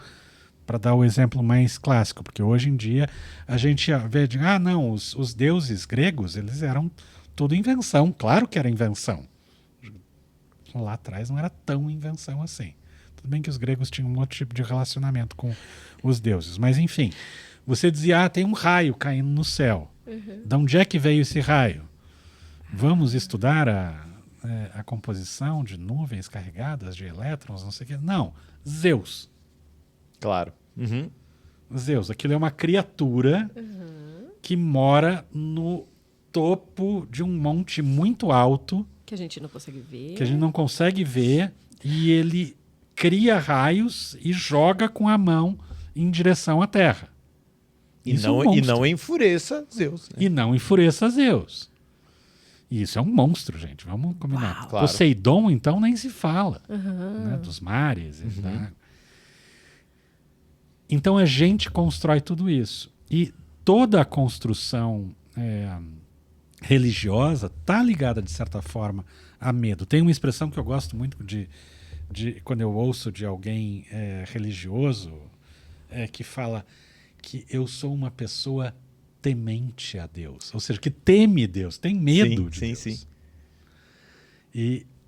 para dar o exemplo mais clássico, porque hoje em dia a gente vê não, os deuses gregos, eles eram tudo invenção. Claro que era invenção. Lá atrás não era tão invenção assim. Tudo bem que os gregos tinham um outro tipo de relacionamento com os deuses, mas enfim, você dizia, tem um raio caindo no céu. De onde é que veio esse raio? Vamos estudar a composição de nuvens carregadas de elétrons, não sei o quê. Não, Zeus. Claro. Zeus, aquilo é uma criatura que mora no topo de um monte muito alto. Que a gente não consegue ver. Que a gente não consegue ver. E ele cria raios e joga com a mão em direção à Terra. E não enfureça Zeus. Né? E não enfureça Zeus. E isso é um monstro, gente. Vamos combinar. Claro. Poseidon, então, nem se fala. Né, dos mares e tal. Então a gente constrói tudo isso. E toda a construção religiosa está ligada, de certa forma, a medo. Tem uma expressão que eu gosto muito de quando eu ouço de alguém religioso, que fala que eu sou uma pessoa temente a Deus. Ou seja, que teme Deus, tem medo de Deus. Sim.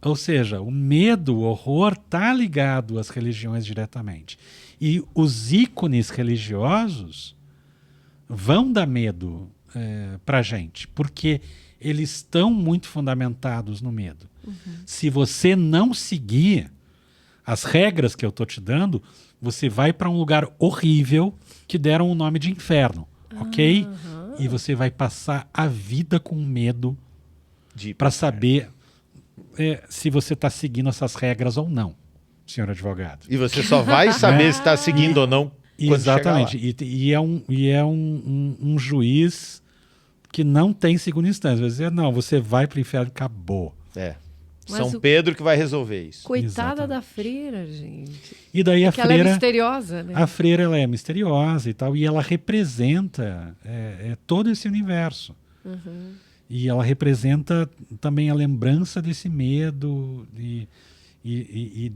Ou seja, o medo, o horror está ligado às religiões diretamente. E os ícones religiosos vão dar medo para a gente, porque eles estão muito fundamentados no medo. Se você não seguir as regras que eu estou te dando, você vai para um lugar horrível que deram o nome de inferno, ok? E você vai passar a vida com medo para saber se você está seguindo essas regras ou não, senhor advogado. E você só vai saber se está seguindo ou não quando Exatamente. chegar lá. E é um juiz que não tem segunda instância. Vai dizer, não, você vai para o inferno e acabou. Mas São Pedro que vai resolver isso. Coitada da freira, gente. E daí a freira... ela é misteriosa, né? A freira, ela é misteriosa e tal, e ela representa todo esse universo. E ela representa também a lembrança desse medo e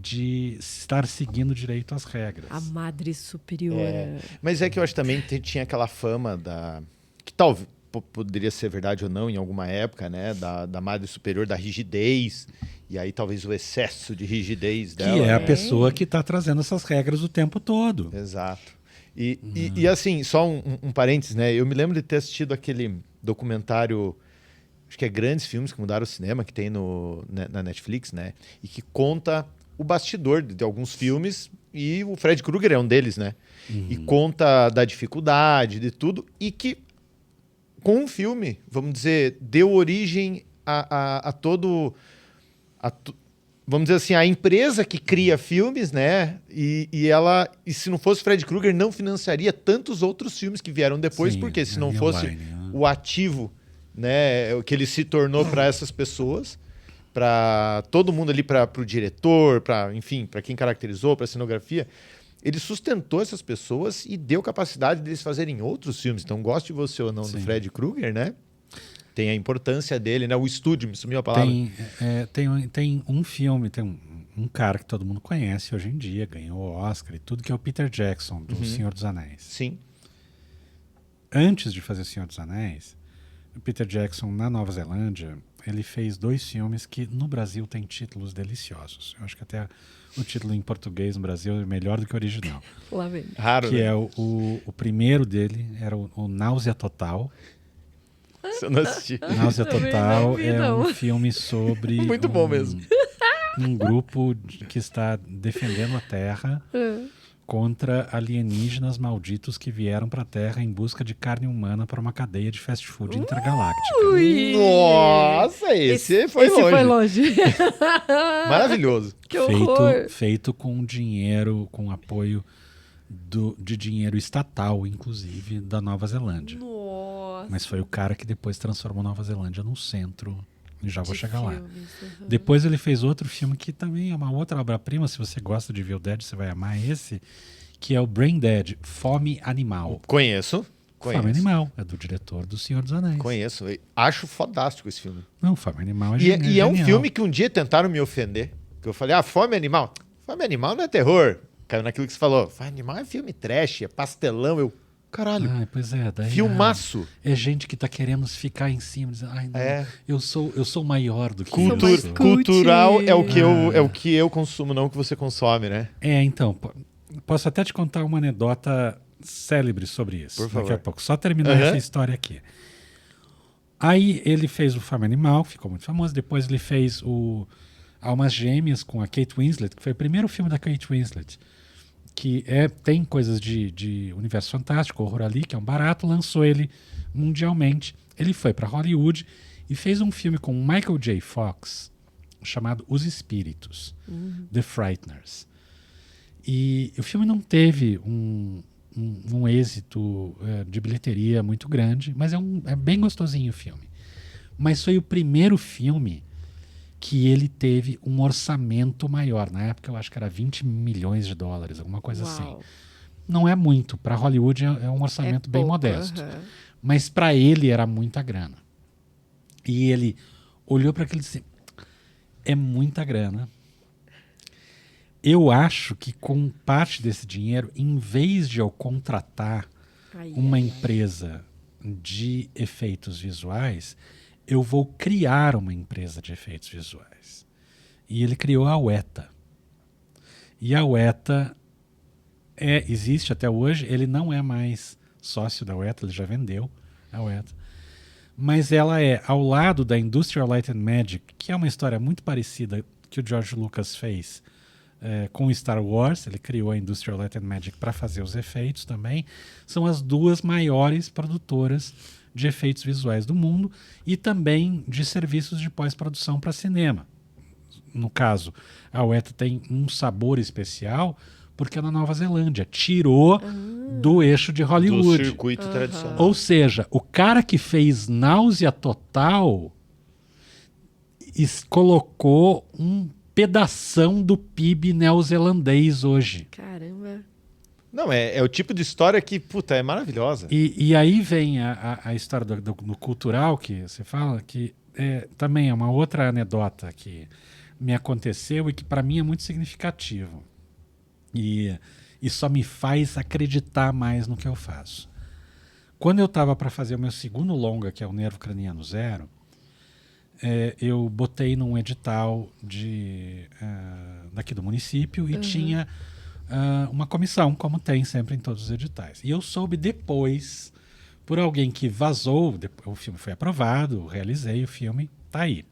de estar seguindo direito às regras. A madre superiora. Mas é que eu acho também que tinha aquela fama que talvez poderia ser verdade ou não em alguma época, né? Da madre superior, da rigidez. E aí talvez o excesso de rigidez dela. Que é a pessoa que está trazendo essas regras o tempo todo. Exato. E assim, só um parênteses, né? Eu me lembro de ter assistido aquele documentário, acho que é Grandes Filmes que Mudaram o Cinema, que tem na Netflix, né? E que conta o bastidor de alguns filmes, e o Fred Krueger é um deles, né? E conta da dificuldade, de tudo, e que com o filme, vamos dizer, deu origem a todo... vamos dizer assim, a empresa que cria filmes, né? E se não fosse Fred Krueger, não financiaria tantos outros filmes que vieram depois, porque se não fosse o ativo, né, o que ele se tornou para essas pessoas, para todo mundo ali, para o diretor, enfim, para quem caracterizou, para a cenografia, ele sustentou essas pessoas e deu capacidade deles fazerem outros filmes. Então, goste você ou não do Fred Krueger, né? Tem a importância dele, né? O estúdio, me sumiu a palavra. Tem um filme, tem um cara que todo mundo conhece hoje em dia, ganhou o Oscar e tudo, que é o Peter Jackson, do Senhor dos Anéis. Sim. Antes de fazer o Senhor dos Anéis, o Peter Jackson, na Nova Zelândia, ele fez 2 filmes que no Brasil têm títulos deliciosos. Eu acho que até o título em português no Brasil é melhor do que o original. Lá vem. Raro, que né? é o primeiro dele, era o Náusea Total. Se eu não assisti. Náusea Total é um filme sobre Muito bom mesmo. Um grupo que está defendendo a Terra contra alienígenas malditos que vieram para a Terra em busca de carne humana para uma cadeia de fast food intergaláctica. Nossa, esse foi longe. Foi longe. Maravilhoso. Que horror. Feito com dinheiro, com apoio de dinheiro estatal, inclusive, da Nova Zelândia. Nossa. Mas foi o cara que depois transformou Nova Zelândia num centro. E já vou chegar lá. Uhum. Depois ele fez outro filme que também é uma outra obra-prima. Se você gosta de Evil Dead, você vai amar esse, que é o Brain Dead, Fome Animal. Conheço. Fome Animal, é do diretor do Senhor dos Anéis. Conheço. Acho fodástico esse filme. Não, Fome Animal é E é genial. um filme que um dia tentaram me ofender. Que eu falei, Fome Animal. Fome Animal não é terror. Caiu naquilo que você falou. Fome Animal é filme trash, é pastelão. Caralho. Pois é. Daí, Filmaço. É gente que tá querendo ficar em cima, dizendo, não, eu sou maior do que isso. Cultural é o que eu consumo, não o que você consome, né? Então, posso até te contar uma anedota célebre sobre isso. Por favor. Daqui a pouco. Só terminar essa história aqui. Aí ele fez o Fome Animal, ficou muito famoso. Depois ele fez o Almas Gêmeas com a Kate Winslet, que foi o primeiro filme da Kate Winslet. Que tem coisas de universo fantástico, horror ali, que é um barato, lançou ele mundialmente. Ele foi para Hollywood e fez um filme com Michael J. Fox chamado Os Espíritos, The Frighteners. E o filme não teve um êxito de bilheteria muito grande, mas é bem gostosinho o filme. Mas foi o primeiro filme que ele teve um orçamento maior. Na época eu acho que era 20 milhões de dólares, alguma coisa assim. Não é muito. Para Hollywood é um orçamento bem modesto. Mas para ele era muita grana. E ele olhou para aquilo e disse: é muita grana. Eu acho que com parte desse dinheiro, em vez de eu contratar uma empresa de efeitos visuais, eu vou criar uma empresa de efeitos visuais. E ele criou a Weta. E a Weta existe até hoje. Ele não é mais sócio da Weta, ele já vendeu a Weta. Mas ela é ao lado da Industrial Light and Magic, que é uma história muito parecida que o George Lucas fez com Star Wars. Ele criou a Industrial Light and Magic para fazer os efeitos também. São as duas maiores produtoras de efeitos visuais do mundo e também de serviços de pós-produção para cinema. No caso, a Weta tem um sabor especial porque é na Nova Zelândia. Tirou do eixo de Hollywood. Do circuito tradicional. Ou seja, o cara que fez Náusea Total colocou um pedação do PIB neozelandês hoje. Caramba. Não, é o tipo de história que, puta, é maravilhosa. E aí vem a história do cultural que você fala, que também é uma outra anedota que me aconteceu e que para mim é muito significativo. E só me faz acreditar mais no que eu faço. Quando eu estava para fazer o meu segundo longa, que é o Nervo Craniano Zero, eu botei num edital daqui do município e tinha uma comissão, como tem sempre em todos os editais. E eu soube depois, por alguém que vazou, o filme foi aprovado, realizei o filme, tá aí.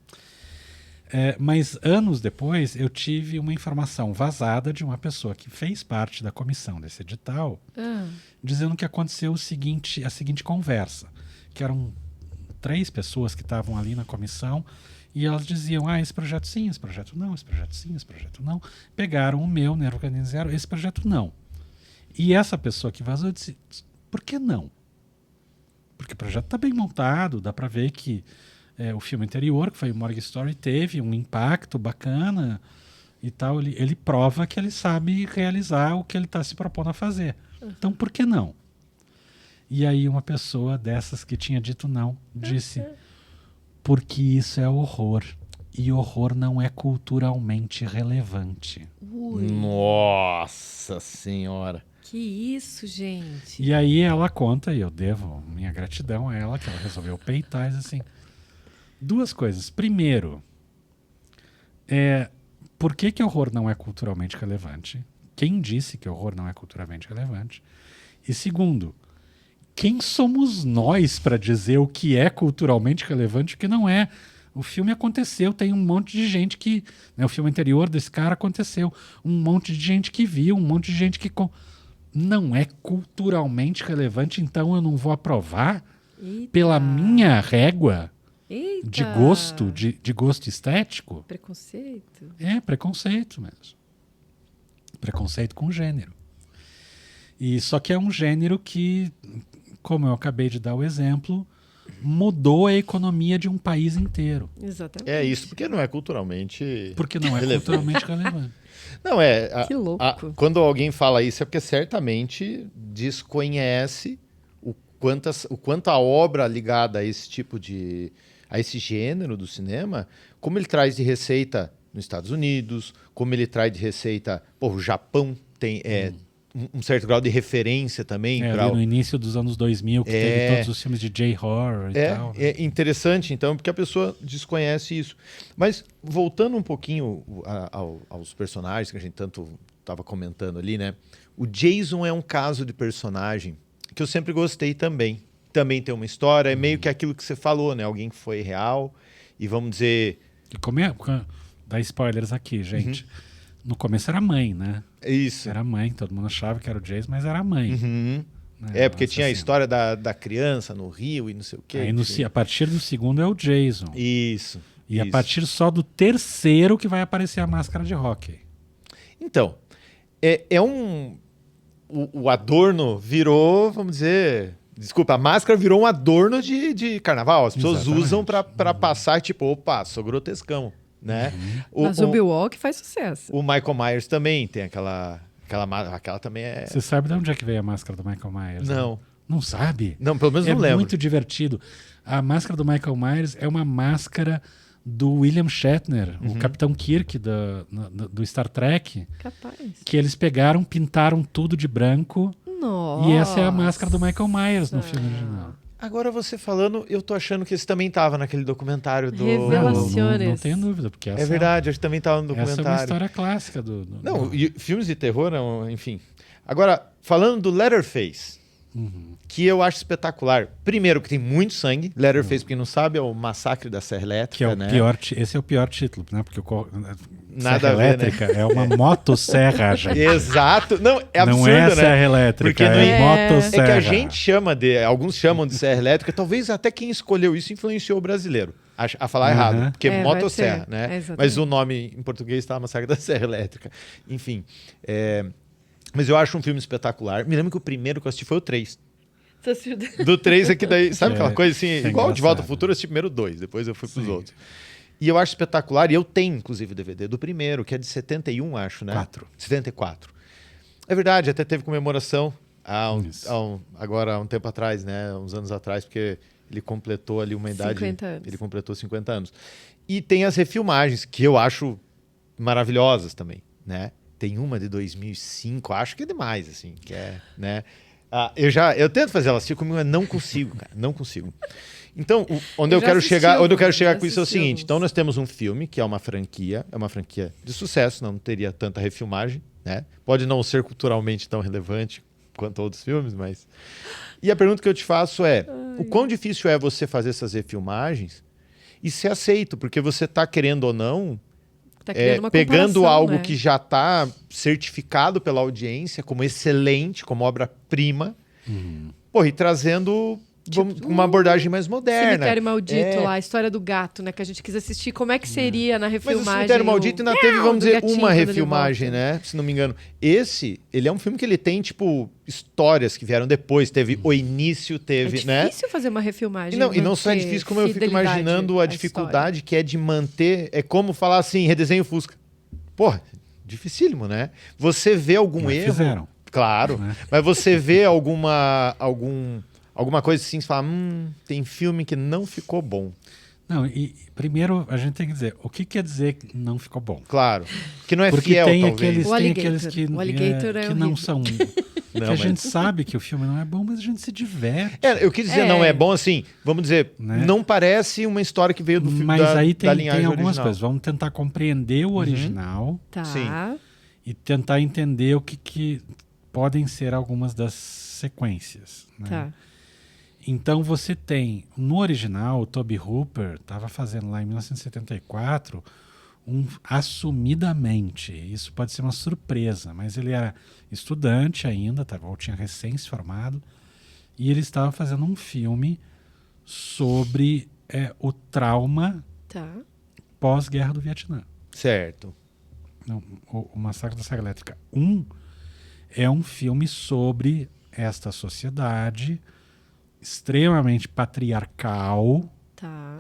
Mas anos depois eu tive uma informação vazada de uma pessoa que fez parte da comissão desse edital, dizendo que aconteceu a seguinte conversa, que eram 3 pessoas que estavam ali na comissão e elas diziam: esse projeto sim, esse projeto não, esse projeto sim, esse projeto não. Pegaram o meu, Nervo Craniano Zero, esse projeto não. E essa pessoa que vazou disse: por que não? Porque o projeto está bem montado, dá para ver que o filme anterior, que foi o Morgue Story, teve um impacto bacana e tal. Ele prova que ele sabe realizar o que ele está se propondo a fazer. Então, por que não? E aí uma pessoa dessas que tinha dito não, disse: porque isso é horror. E horror não é culturalmente relevante. Ui, Nossa Senhora. que isso, gente. E aí ela conta, e eu devo minha gratidão a ela, que ela resolveu peitar, assim... 2 coisas. Primeiro, por que horror não é culturalmente relevante? Quem disse que horror não é culturalmente relevante? E segundo, quem somos nós para dizer o que é culturalmente relevante e o que não é? O filme aconteceu, tem um monte de gente que... o filme anterior desse cara aconteceu. Um monte de gente que viu, um monte de gente que... Não é culturalmente relevante, então eu não vou aprovar? Eita. Pela minha régua... Eita. De gosto, de gosto estético? Preconceito? Preconceito mesmo. Preconceito com gênero. E só que é um gênero que, como eu acabei de dar o exemplo, mudou a economia de um país inteiro. Exatamente. É isso, porque não é culturalmente... Porque não é culturalmente relevante. Não, Que louco. Quando alguém fala isso é porque certamente desconhece o quanto a obra ligada a esse tipo a esse gênero do cinema, como ele traz de receita nos Estados Unidos, como ele traz de receita... o Japão tem um certo grau de referência também. Ali no início dos anos 2000, que teve todos os filmes de J-horror e tal. Né? É interessante, então, porque a pessoa desconhece isso. Mas, voltando um pouquinho aos personagens que a gente tanto estava comentando ali, né? O Jason é um caso de personagem que eu sempre gostei também. Também tem uma história, é meio que aquilo que você falou, né? Alguém que foi real e vamos dizer... E dá spoilers aqui, gente. No começo era a mãe, né? Isso. Era a mãe, todo mundo achava que era o Jason, mas era a mãe. Né? Porque tinha a história da criança no rio e não sei o quê. Aí a partir do segundo é o Jason. Isso. E a partir só do terceiro que vai aparecer a máscara de hóquei. Então, o adorno virou, vamos dizer... Desculpa, a máscara virou um adorno de carnaval. As pessoas usam para passar, tipo, opa, sou grotescão, né? Mas o Bill Walk faz sucesso. O Michael Myers também tem aquela também é... Você sabe de onde é que veio a máscara do Michael Myers? Não. Né? Não sabe? Não, pelo menos É não lembro. muito divertido. A máscara do Michael Myers é uma máscara do William Shatner, o Capitão Kirk do Star Trek, Capaz. que eles pegaram, pintaram tudo de branco Nossa. e essa é a máscara do Michael Myers no filme original. Agora você falando, eu tô achando que esse também tava naquele documentário do... Revelações. Não tenho dúvida, porque essa É verdade, acho que também tava no essa é uma documentário. história clássica Não, e filmes de terror, enfim. Agora, falando do Leatherface, que eu acho espetacular. Primeiro, que tem muito sangue. Leatherface, pra quem não sabe, é o Massacre da Serra Elétrica, que é o né? pior, esse é o pior título, né? Porque Nada serra a ver, elétrica é uma motosserra, gente. Exato. Não, é absurdo, Não é né? serra elétrica, Porque é motosserra. É que a gente chama alguns chamam de serra elétrica, talvez até quem escolheu isso influenciou o brasileiro a falar errado, porque vai motosserra, ser. né? Exatamente. Mas o nome em português está Massacre da Serra Elétrica. Enfim, mas eu acho um filme espetacular. Me lembro que o primeiro que eu assisti foi o 3. Do 3 aqui daí, sabe aquela coisa assim, igual De Volta ao Futuro, eu assisti primeiro 2, depois eu fui pros outros. E eu acho espetacular, e eu tenho, inclusive, o DVD do primeiro, que é de 71, acho, né? 74. É verdade, até teve comemoração agora há um tempo atrás, né? Uns anos atrás, porque ele completou ali uma idade... 50 anos. Ele completou 50 anos. E tem as refilmagens, que eu acho maravilhosas também, né? Tem uma de 2005, acho que é demais, assim, que é, né? Eu tento fazer ela assistir comigo, mas não consigo, cara, não consigo. Então, onde eu quero chegar com isso é o seguinte. Então, nós temos um filme que é uma franquia de sucesso, não teria tanta refilmagem, né? Pode não ser culturalmente tão relevante quanto outros filmes, mas... E a pergunta que eu te faço é, o quão difícil é você fazer essas refilmagens e ser aceito? Porque você está querendo ou não, Tá criando uma pegando comparação, algo né? que já está certificado pela audiência como excelente, como obra-prima, porra, e trazendo uma abordagem mais moderna. Cemitério Maldito lá, a história do gato, né? Que a gente quis assistir. Como é que seria na Mas refilmagem? o Cemitério Maldito ainda teve, vamos do dizer, gatinho uma quando ele refilmagem, volta. né? Se não me engano. Ele é um filme que ele tem, tipo, histórias que vieram depois. Teve o início, teve, É né? difícil fazer uma refilmagem. E não só é manter difícil, como eu fico fidelidade imaginando a à dificuldade que é de manter... É como falar assim, redesenho Fusca. Porra, dificílimo, né? Você vê algum Mas erro... fizeram. Claro, Né? mas você vê alguma coisa assim, você fala, tem filme que não ficou bom. Não, e primeiro a gente tem que dizer, o que quer dizer que não ficou bom? Claro, que não é Porque fiel, tem talvez. aqueles, O tem Alligator. aqueles que, O Alligator é que horrível. não são... que a mas- gente sabe que o filme não é bom, mas a gente se diverte. Eu quis dizer, não é bom assim, vamos dizer, Né? não parece uma história que veio do filme Mas aí da tem linhagem algumas original. coisas. Vamos tentar compreender o original Tá. Sim. e tentar entender o que podem ser algumas das sequências. Né? Tá. Então você tem, no original, o Tobe Hooper estava fazendo lá em 1974 assumidamente, isso pode ser uma surpresa, mas ele era estudante ainda, ou tinha recém se formado, e ele estava fazendo um filme sobre o trauma Tá. pós-guerra do Vietnã. Certo. Não, o Massacre da Serra Elétrica 1 é um filme sobre esta sociedade extremamente patriarcal, Tá.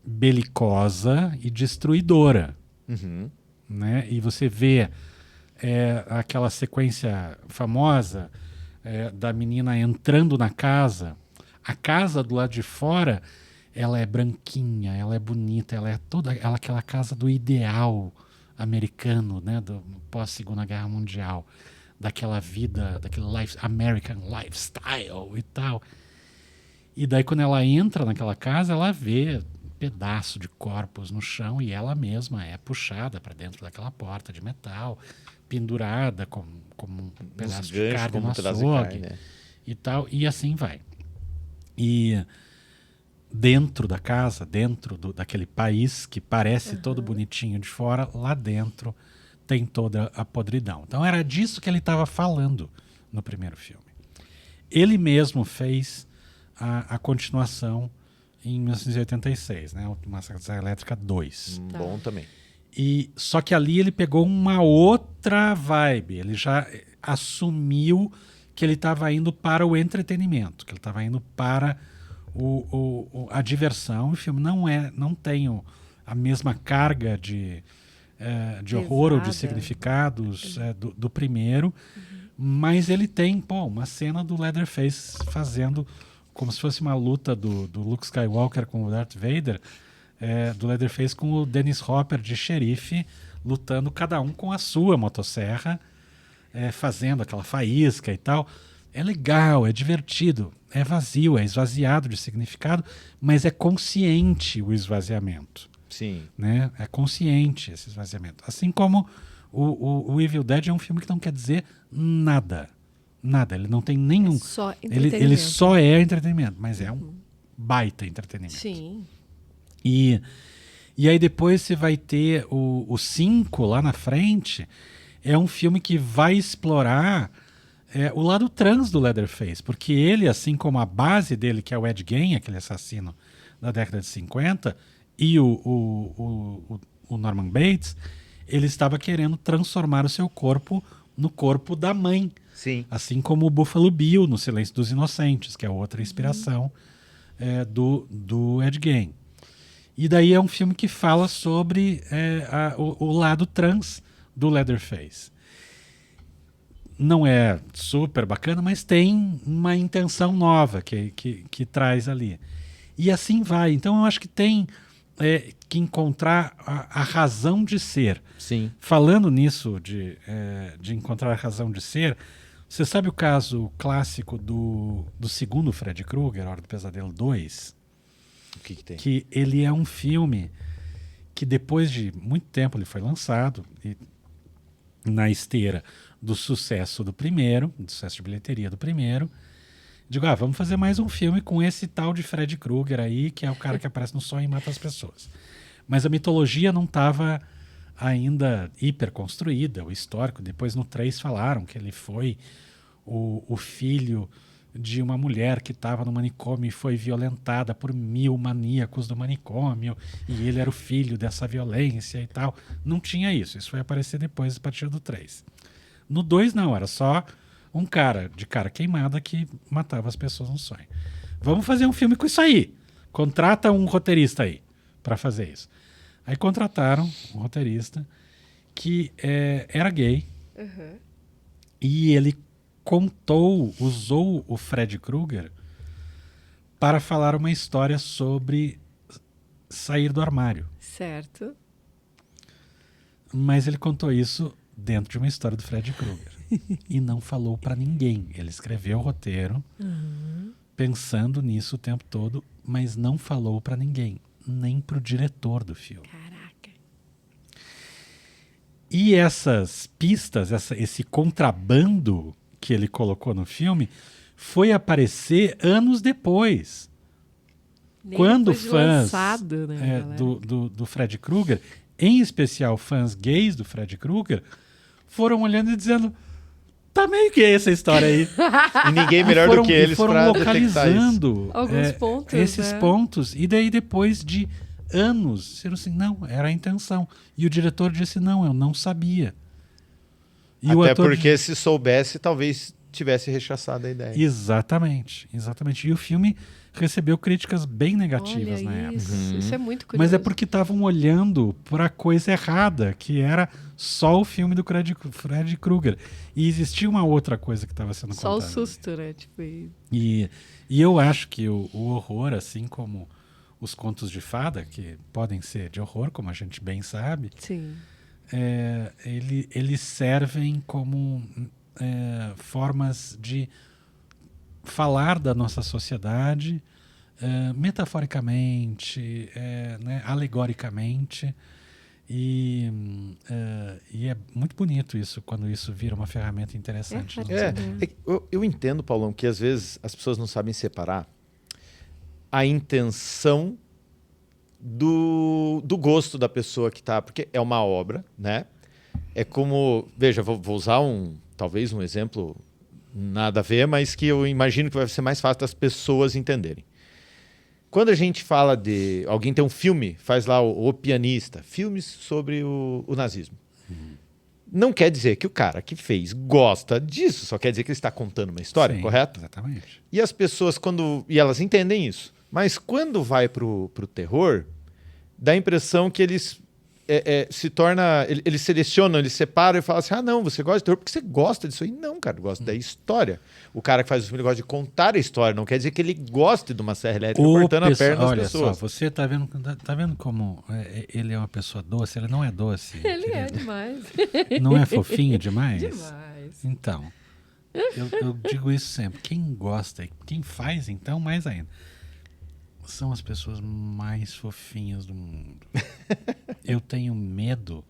belicosa e destruidora. Uhum. Né? E você vê aquela sequência famosa da menina entrando na casa. A casa do lado de fora, ela é branquinha, ela é bonita, ela é toda aquela casa do ideal americano, né? Do pós-Segunda Guerra Mundial, daquela vida, daquele American lifestyle e tal. E daí quando ela entra naquela casa, ela vê pedaço de corpos no chão e ela mesma é puxada para dentro daquela porta de metal, pendurada como um pedaço de carne no açougue, né? e tal, e assim vai. E dentro da casa, dentro daquele país que parece todo bonitinho de fora, lá dentro tem toda a podridão. Então era disso que ele estava falando no primeiro filme. Ele mesmo fez a continuação em 1986, né? O Massacre da Serra Elétrica 2. Bom também. Só que ali ele pegou uma outra vibe. Ele já assumiu que ele estava indo para o entretenimento, que ele estava indo para a diversão. O filme não tem a mesma carga de horror ou de significados do primeiro, Mas ele tem, uma cena do Leatherface fazendo como se fosse uma luta do Luke Skywalker com o Darth Vader, do Leatherface com o Dennis Hopper de xerife, lutando cada um com a sua motosserra, fazendo aquela faísca e tal. É legal, é divertido, é vazio, é esvaziado de significado, mas é consciente o esvaziamento. Sim. Né? É consciente esse esvaziamento. Assim como o Evil Dead é um filme que não quer dizer nada. Nada, ele não tem nenhum... Só ele só é entretenimento, mas é um baita entretenimento. Sim. E aí depois você vai ter o 5 lá na frente, é um filme que vai explorar o lado trans do Leatherface, porque ele, assim como a base dele, que é o Ed Gein, aquele assassino da década de 50, e o Norman Bates, ele estava querendo transformar o seu corpo no corpo da mãe. Sim. Assim como o Buffalo Bill no Silêncio dos Inocentes, que é outra inspiração do Ed Gein. E daí é um filme que fala sobre o lado trans do Leatherface. Não é super bacana, mas tem uma intenção nova que traz ali. E assim vai. Então eu acho que tem que encontrar a razão de ser. Sim. Falando nisso de encontrar a razão de ser, você sabe o caso clássico do segundo Freddy Krueger, Hora do Pesadelo 2? O que tem? Que ele é um filme que depois de muito tempo ele foi lançado e na esteira do sucesso do primeiro, do sucesso de bilheteria do primeiro, digo, vamos fazer mais um filme com esse tal de Freddy Krueger aí, que é o cara que aparece no sonho e mata as pessoas. Mas a mitologia não estava ainda hiper construída, o histórico. Depois no 3 falaram que ele foi o filho de uma mulher que estava no manicômio e foi violentada por 1000 maníacos do manicômio, e ele era o filho dessa violência e tal. Não tinha isso, isso foi aparecer depois, a partir do 3. No 2 não, era só um cara de cara queimada que matava as pessoas no sonho. Vamos fazer um filme com isso aí. Contrata um roteirista aí para fazer isso. Aí contrataram um roteirista que era gay. Uhum. E ele usou o Freddy Krueger para falar uma história sobre sair do armário. Certo. Mas ele contou isso dentro de uma história do Freddy Krueger. E não falou para ninguém. Ele escreveu o roteiro pensando nisso o tempo todo, mas não falou para ninguém, nem pro diretor do filme. Caraca. E essas pistas, esse contrabando que ele colocou no filme, foi aparecer anos depois. Nem quando depois de fãs lançado, né, do Freddy Krueger, em especial fãs gays do Freddy Krueger, foram olhando e dizendo: tá meio gay essa história aí. E ninguém melhor do que eles foram para detectar isso. localizando alguns pontos, esses pontos. E daí, depois de anos, disseram assim: não, era a intenção. E o diretor disse: não, eu não sabia. E Até o ator porque se soubesse, talvez tivesse rechaçado a ideia. Exatamente. E o filme recebeu críticas bem negativas Olha na época. isso, isso é muito curioso. Mas é porque estavam olhando para a coisa errada, que era só o filme do Freddy Krueger. E existia uma outra coisa que estava sendo só contada. o susto, né? Tipo... E eu acho que o horror, assim como os contos de fada, que podem ser de horror, como a gente bem sabe, Sim. eles servem como formas de falar da nossa sociedade metaforicamente, né, alegoricamente, e é muito bonito isso, quando isso vira uma ferramenta interessante. Eu entendo, Paulão, que às vezes as pessoas não sabem separar a intenção do gosto da pessoa que está, porque é uma obra, né? É como, veja, vou usar talvez um exemplo nada a ver, mas que eu imagino que vai ser mais fácil das pessoas entenderem. Quando a gente fala de... Alguém tem um filme, faz lá o Pianista, filmes sobre o nazismo. Não quer dizer que o cara que fez gosta disso, só quer dizer que ele está contando uma história, Sim, correto? Exatamente. E as pessoas, e elas entendem isso. Mas quando vai pro terror, dá a impressão que eles se torna... Eles selecionam, eles separam e falam assim, não, você gosta de terror porque você gosta disso aí. Não, cara, gosta da história. O cara que faz o filme, ele gosta de contar a história. Não quer dizer que ele goste de uma serra elétrica cortando a perna das pessoas. Olha só, você tá vendo como ele é uma pessoa doce? Ele não é doce. Ele é demais. Não é fofinho demais? Demais. Então, eu digo isso sempre. Quem gosta, quem faz, então, mais ainda. São as pessoas mais fofinhas do mundo. Eu tenho medo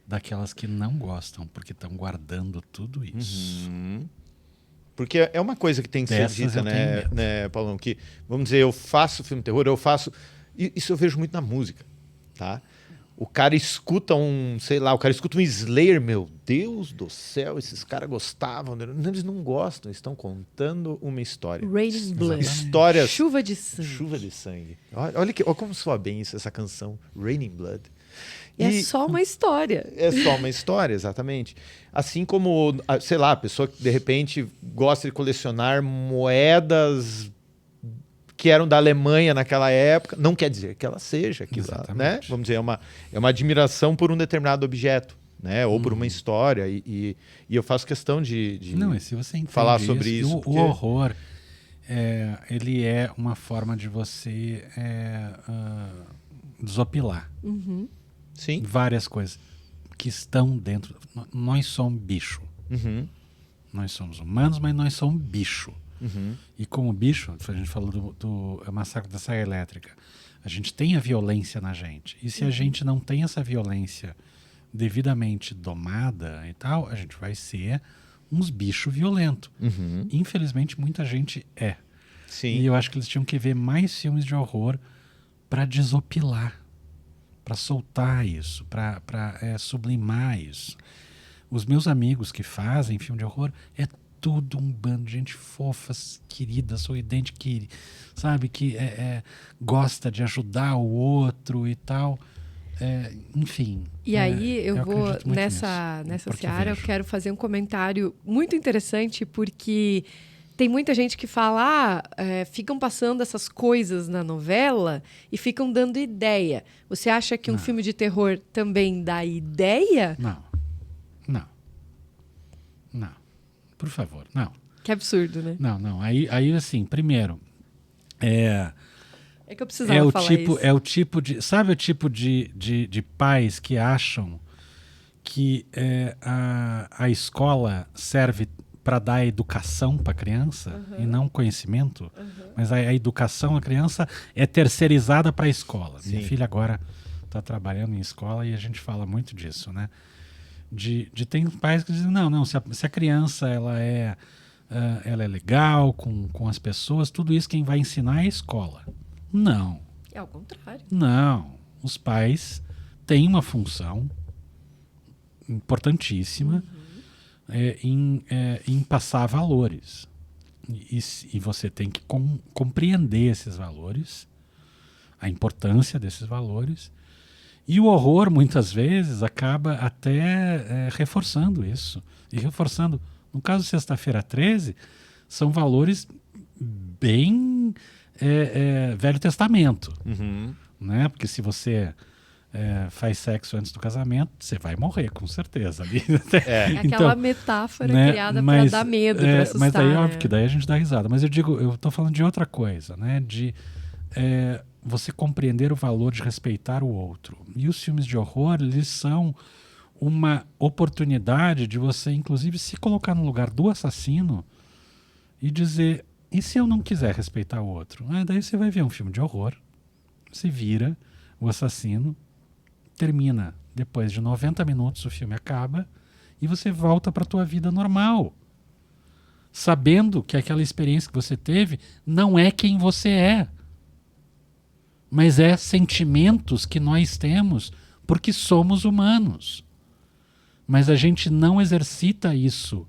daquelas que não gostam, porque estão guardando tudo isso. Uhum. Porque é uma coisa que tem que ser dita, né, Paulão? Que, vamos dizer, eu faço filme terror, isso eu vejo muito na música, tá? O cara escuta um Slayer, meu Deus do céu, esses caras gostavam. Eles não gostam, estão contando uma história. Raining Blood. Histórias. Chuva de sangue. Chuva de sangue. Olha como soa bem isso, essa canção, Raining Blood. É só uma história. É só uma história, exatamente. Assim como, sei lá, a pessoa que de repente gosta de colecionar moedas que eram da Alemanha naquela época, não quer dizer que ela seja aquilo, né? Vamos dizer, é uma admiração por um determinado objeto, né? Ou por uma história. E eu faço questão de não, e se você falar sobre isso. O horror, ele é uma forma de você desopilar. Uhum. Sim. Várias coisas que estão dentro. Nós somos bicho. Uhum. Nós somos humanos, mas nós somos bicho. Uhum. E como bicho, a gente falou do massacre da Serra Elétrica, a gente tem a violência na gente. E se a gente não tem essa violência devidamente domada e tal, a gente vai ser uns bichos violentos. Uhum. Infelizmente, muita gente é. Sim. E eu acho que eles tinham que ver mais filmes de horror para desopilar, para soltar isso, para sublimar isso. Os meus amigos que fazem filme de horror é tudo um bando de gente fofa, querida, sorridente, que sabe, que gosta de ajudar o outro e tal. Enfim. E aí eu vou nessa seara, eu vejo. quero fazer um comentário muito interessante, porque tem muita gente que fala, ficam passando essas coisas na novela e ficam dando ideia. Você acha que um filme de terror também dá ideia? Não. Por favor, não. Que absurdo, né? Não. Aí assim, primeiro, É que eu precisava falar isso. É o tipo de... Sabe o tipo de pais que acham que a escola serve para dar educação para a criança e não conhecimento? Mas a educação, a criança é terceirizada para a escola. Sim. Minha filha agora está trabalhando em escola e a gente fala muito disso, né? Tem pais que dizem, não, se a criança ela é legal com as pessoas, tudo isso quem vai ensinar é a escola. Não. É ao contrário. Não. Os pais têm uma função importantíssima em passar valores. E você tem que compreender esses valores, a importância desses valores. E o horror, muitas vezes, acaba até reforçando isso. E reforçando, no caso Sexta-feira 13, são valores bem Velho Testamento. Uhum. Né? Porque se você faz sexo antes do casamento, você vai morrer, com certeza. É aquela metáfora criada para dar medo, para assustar. Mas daí, óbvio que daí a gente dá risada. Mas eu estou falando de outra coisa, né? De você compreender o valor de respeitar o outro. E os filmes de horror, eles são uma oportunidade de você, inclusive, se colocar no lugar do assassino e dizer, e se eu não quiser respeitar o outro? Daí você vai ver um filme de horror, se vira, o assassino, termina. Depois de 90 minutos o filme acaba e você volta para a tua vida normal. Sabendo que aquela experiência que você teve não é quem você é. Mas é sentimentos que nós temos porque somos humanos. Mas a gente não exercita isso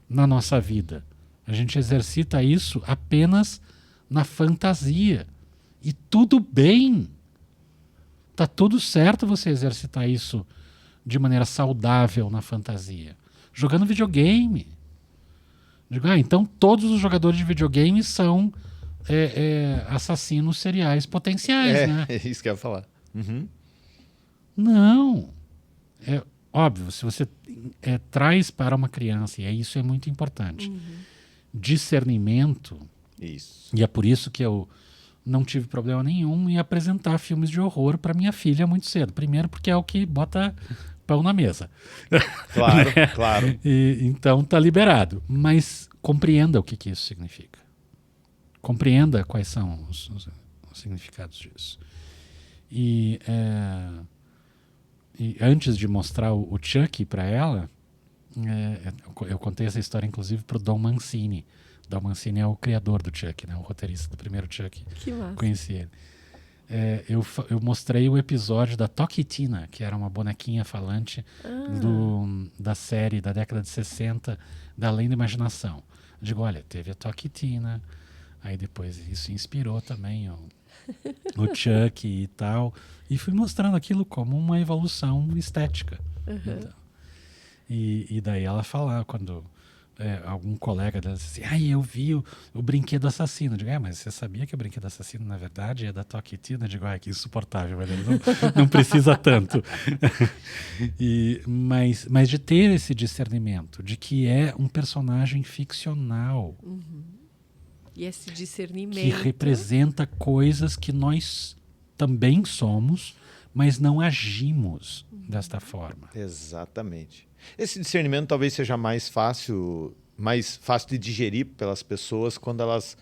na nossa vida. A gente exercita isso apenas na fantasia. E tudo bem. Tá tudo certo você exercitar isso de maneira saudável na fantasia. Jogando videogame. Digo, então todos os jogadores de videogame são assassinos seriais potenciais, né? É isso que eu ia falar. Uhum. Não. É óbvio, se você traz para uma criança, e isso é muito importante, discernimento, Isso. e é por isso que eu não tive problema nenhum em apresentar filmes de horror para minha filha muito cedo. Primeiro porque é o que bota pão na mesa. Claro, claro. Então tá liberado. Mas compreenda o que isso significa. Compreenda quais são os significados disso. E antes de mostrar o Chuck para ela, eu contei essa história inclusive para o Don Mancini. Don Mancini é o criador do Chuck, né? O roteirista do primeiro Chuck. Que massa. Conheci ele. Eu mostrei o episódio da Toki Tina, que era uma bonequinha falante da série da década de 60, da Além da Imaginação. Eu digo, olha, teve a Toki Tina, aí depois isso inspirou também o Chuck e tal. E fui mostrando aquilo como uma evolução estética. Então, e daí ela falava, quando algum colega dela disse assim, eu vi o brinquedo assassino. Eu digo, mas você sabia que o brinquedo assassino, na verdade, é da Toki Tina? Eu digo, que insuportável, mas não precisa tanto. Mas de ter esse discernimento, de que é um personagem ficcional. E esse discernimento. Que representa coisas que nós também somos, mas não agimos desta forma. Exatamente. Esse discernimento talvez seja mais fácil de digerir pelas pessoas quando elas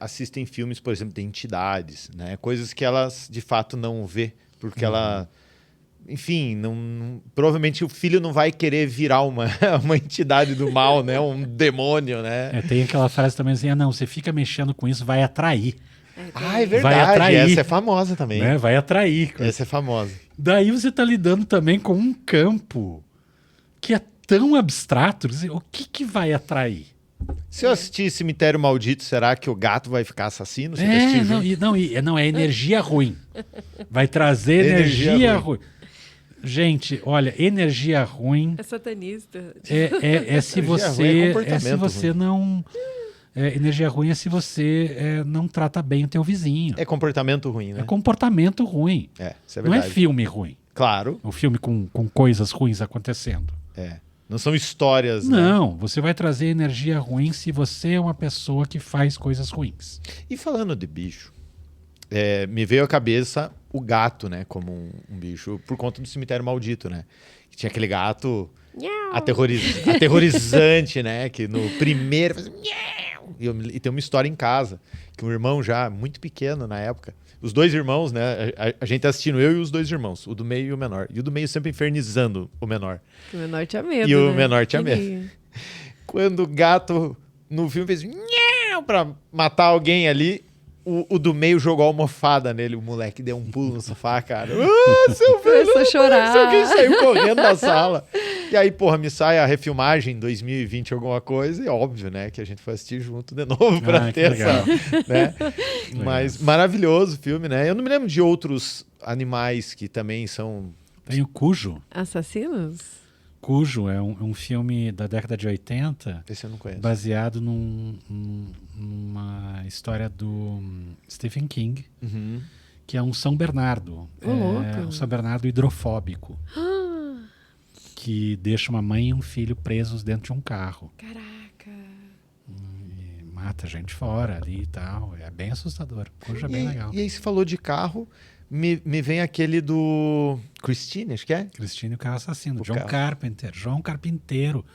assistem filmes, por exemplo, de entidades, né? Coisas que elas de fato não vê, porque ela, enfim, provavelmente o filho não vai querer virar uma entidade do mal, né? Um demônio, né? Tem aquela frase também assim, não, você fica mexendo com isso, vai atrair. É verdade, vai atrair, essa é famosa também. Né? Vai atrair. Essa é famosa. Daí você está lidando também com um campo que é tão abstrato, o que vai atrair? Se eu assistir Cemitério Maldito, será que o gato vai ficar assassino? Não, é energia ruim. Vai trazer energia ruim. Gente, olha, energia ruim... É satanista. Se você não... energia ruim é se você não trata bem o teu vizinho. É comportamento ruim, né? É comportamento ruim. Isso é não verdade. é filme ruim. Claro. O filme com coisas ruins acontecendo. Não são histórias, Não, né? você vai trazer energia ruim se você é uma pessoa que faz coisas ruins. E falando de bicho, me veio à cabeça o gato, né? Como um bicho, por conta do Cemitério Maldito, né? Que tinha aquele gato aterrorizante, né? Que no primeiro... E tem uma história em casa, que um irmão já muito pequeno na época, os dois irmãos, né? A gente tá assistindo, eu e os dois irmãos, o do meio e o menor. E o do meio sempre infernizando o menor. O menor tinha medo, E o né? menor tinha medo. Quando o gato, no filme, fez pra matar alguém ali, o do meio jogou a almofada nele. O moleque deu um pulo no sofá, cara. Seu filho! Começou a chorar. Alguém saiu correndo da sala. E aí, me sai a refilmagem 2020, alguma coisa. E óbvio, né, que a gente foi assistir junto de novo pra ter essa... Né? Mas maravilhoso o filme, né? Eu não me lembro de outros animais que também são... Tem o Cujo. Assassinos? Cujo é um filme da década de 80, Esse eu não conheço. baseado numa história do Stephen King, que é um São Bernardo. Um São Bernardo hidrofóbico. Que deixa uma mãe e um filho presos dentro de um carro. Caraca. E mata gente fora ali e tal. É bem assustador. Cujo é bem legal. E aí você falou de carro, me vem aquele do Christine, acho que é? Christine e o Carro Assassino. O João carro. Carpenter. João Carpinteiro.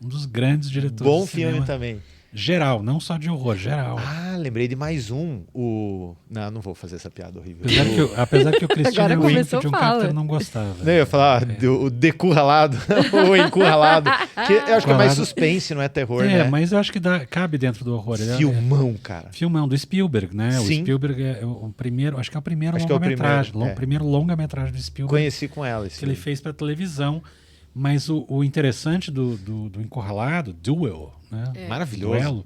Um dos grandes diretores Bom de filme cinema. também. Geral, não só de horror, geral. Lembrei de mais um. Não vou fazer essa piada horrível. Apesar que o Christian Agora Wing começou, o John fala. Carpenter não gostava. Não, eu ia falar o decurralado, o encurralado. Que eu acho que é mais suspense, não é terror, né? Mas eu acho que cabe dentro do horror. Filmão, cara. Filmão, do Spielberg, né? Sim. O Spielberg é o primeiro, acho que é o primeiro Acho que é o longa-metragem. primeiro, Primeiro longa-metragem do Spielberg. Conheci com ela esse Que ele filme. fez para televisão. Mas o interessante do encurralado, Duel, né? Maravilhoso. Duelo,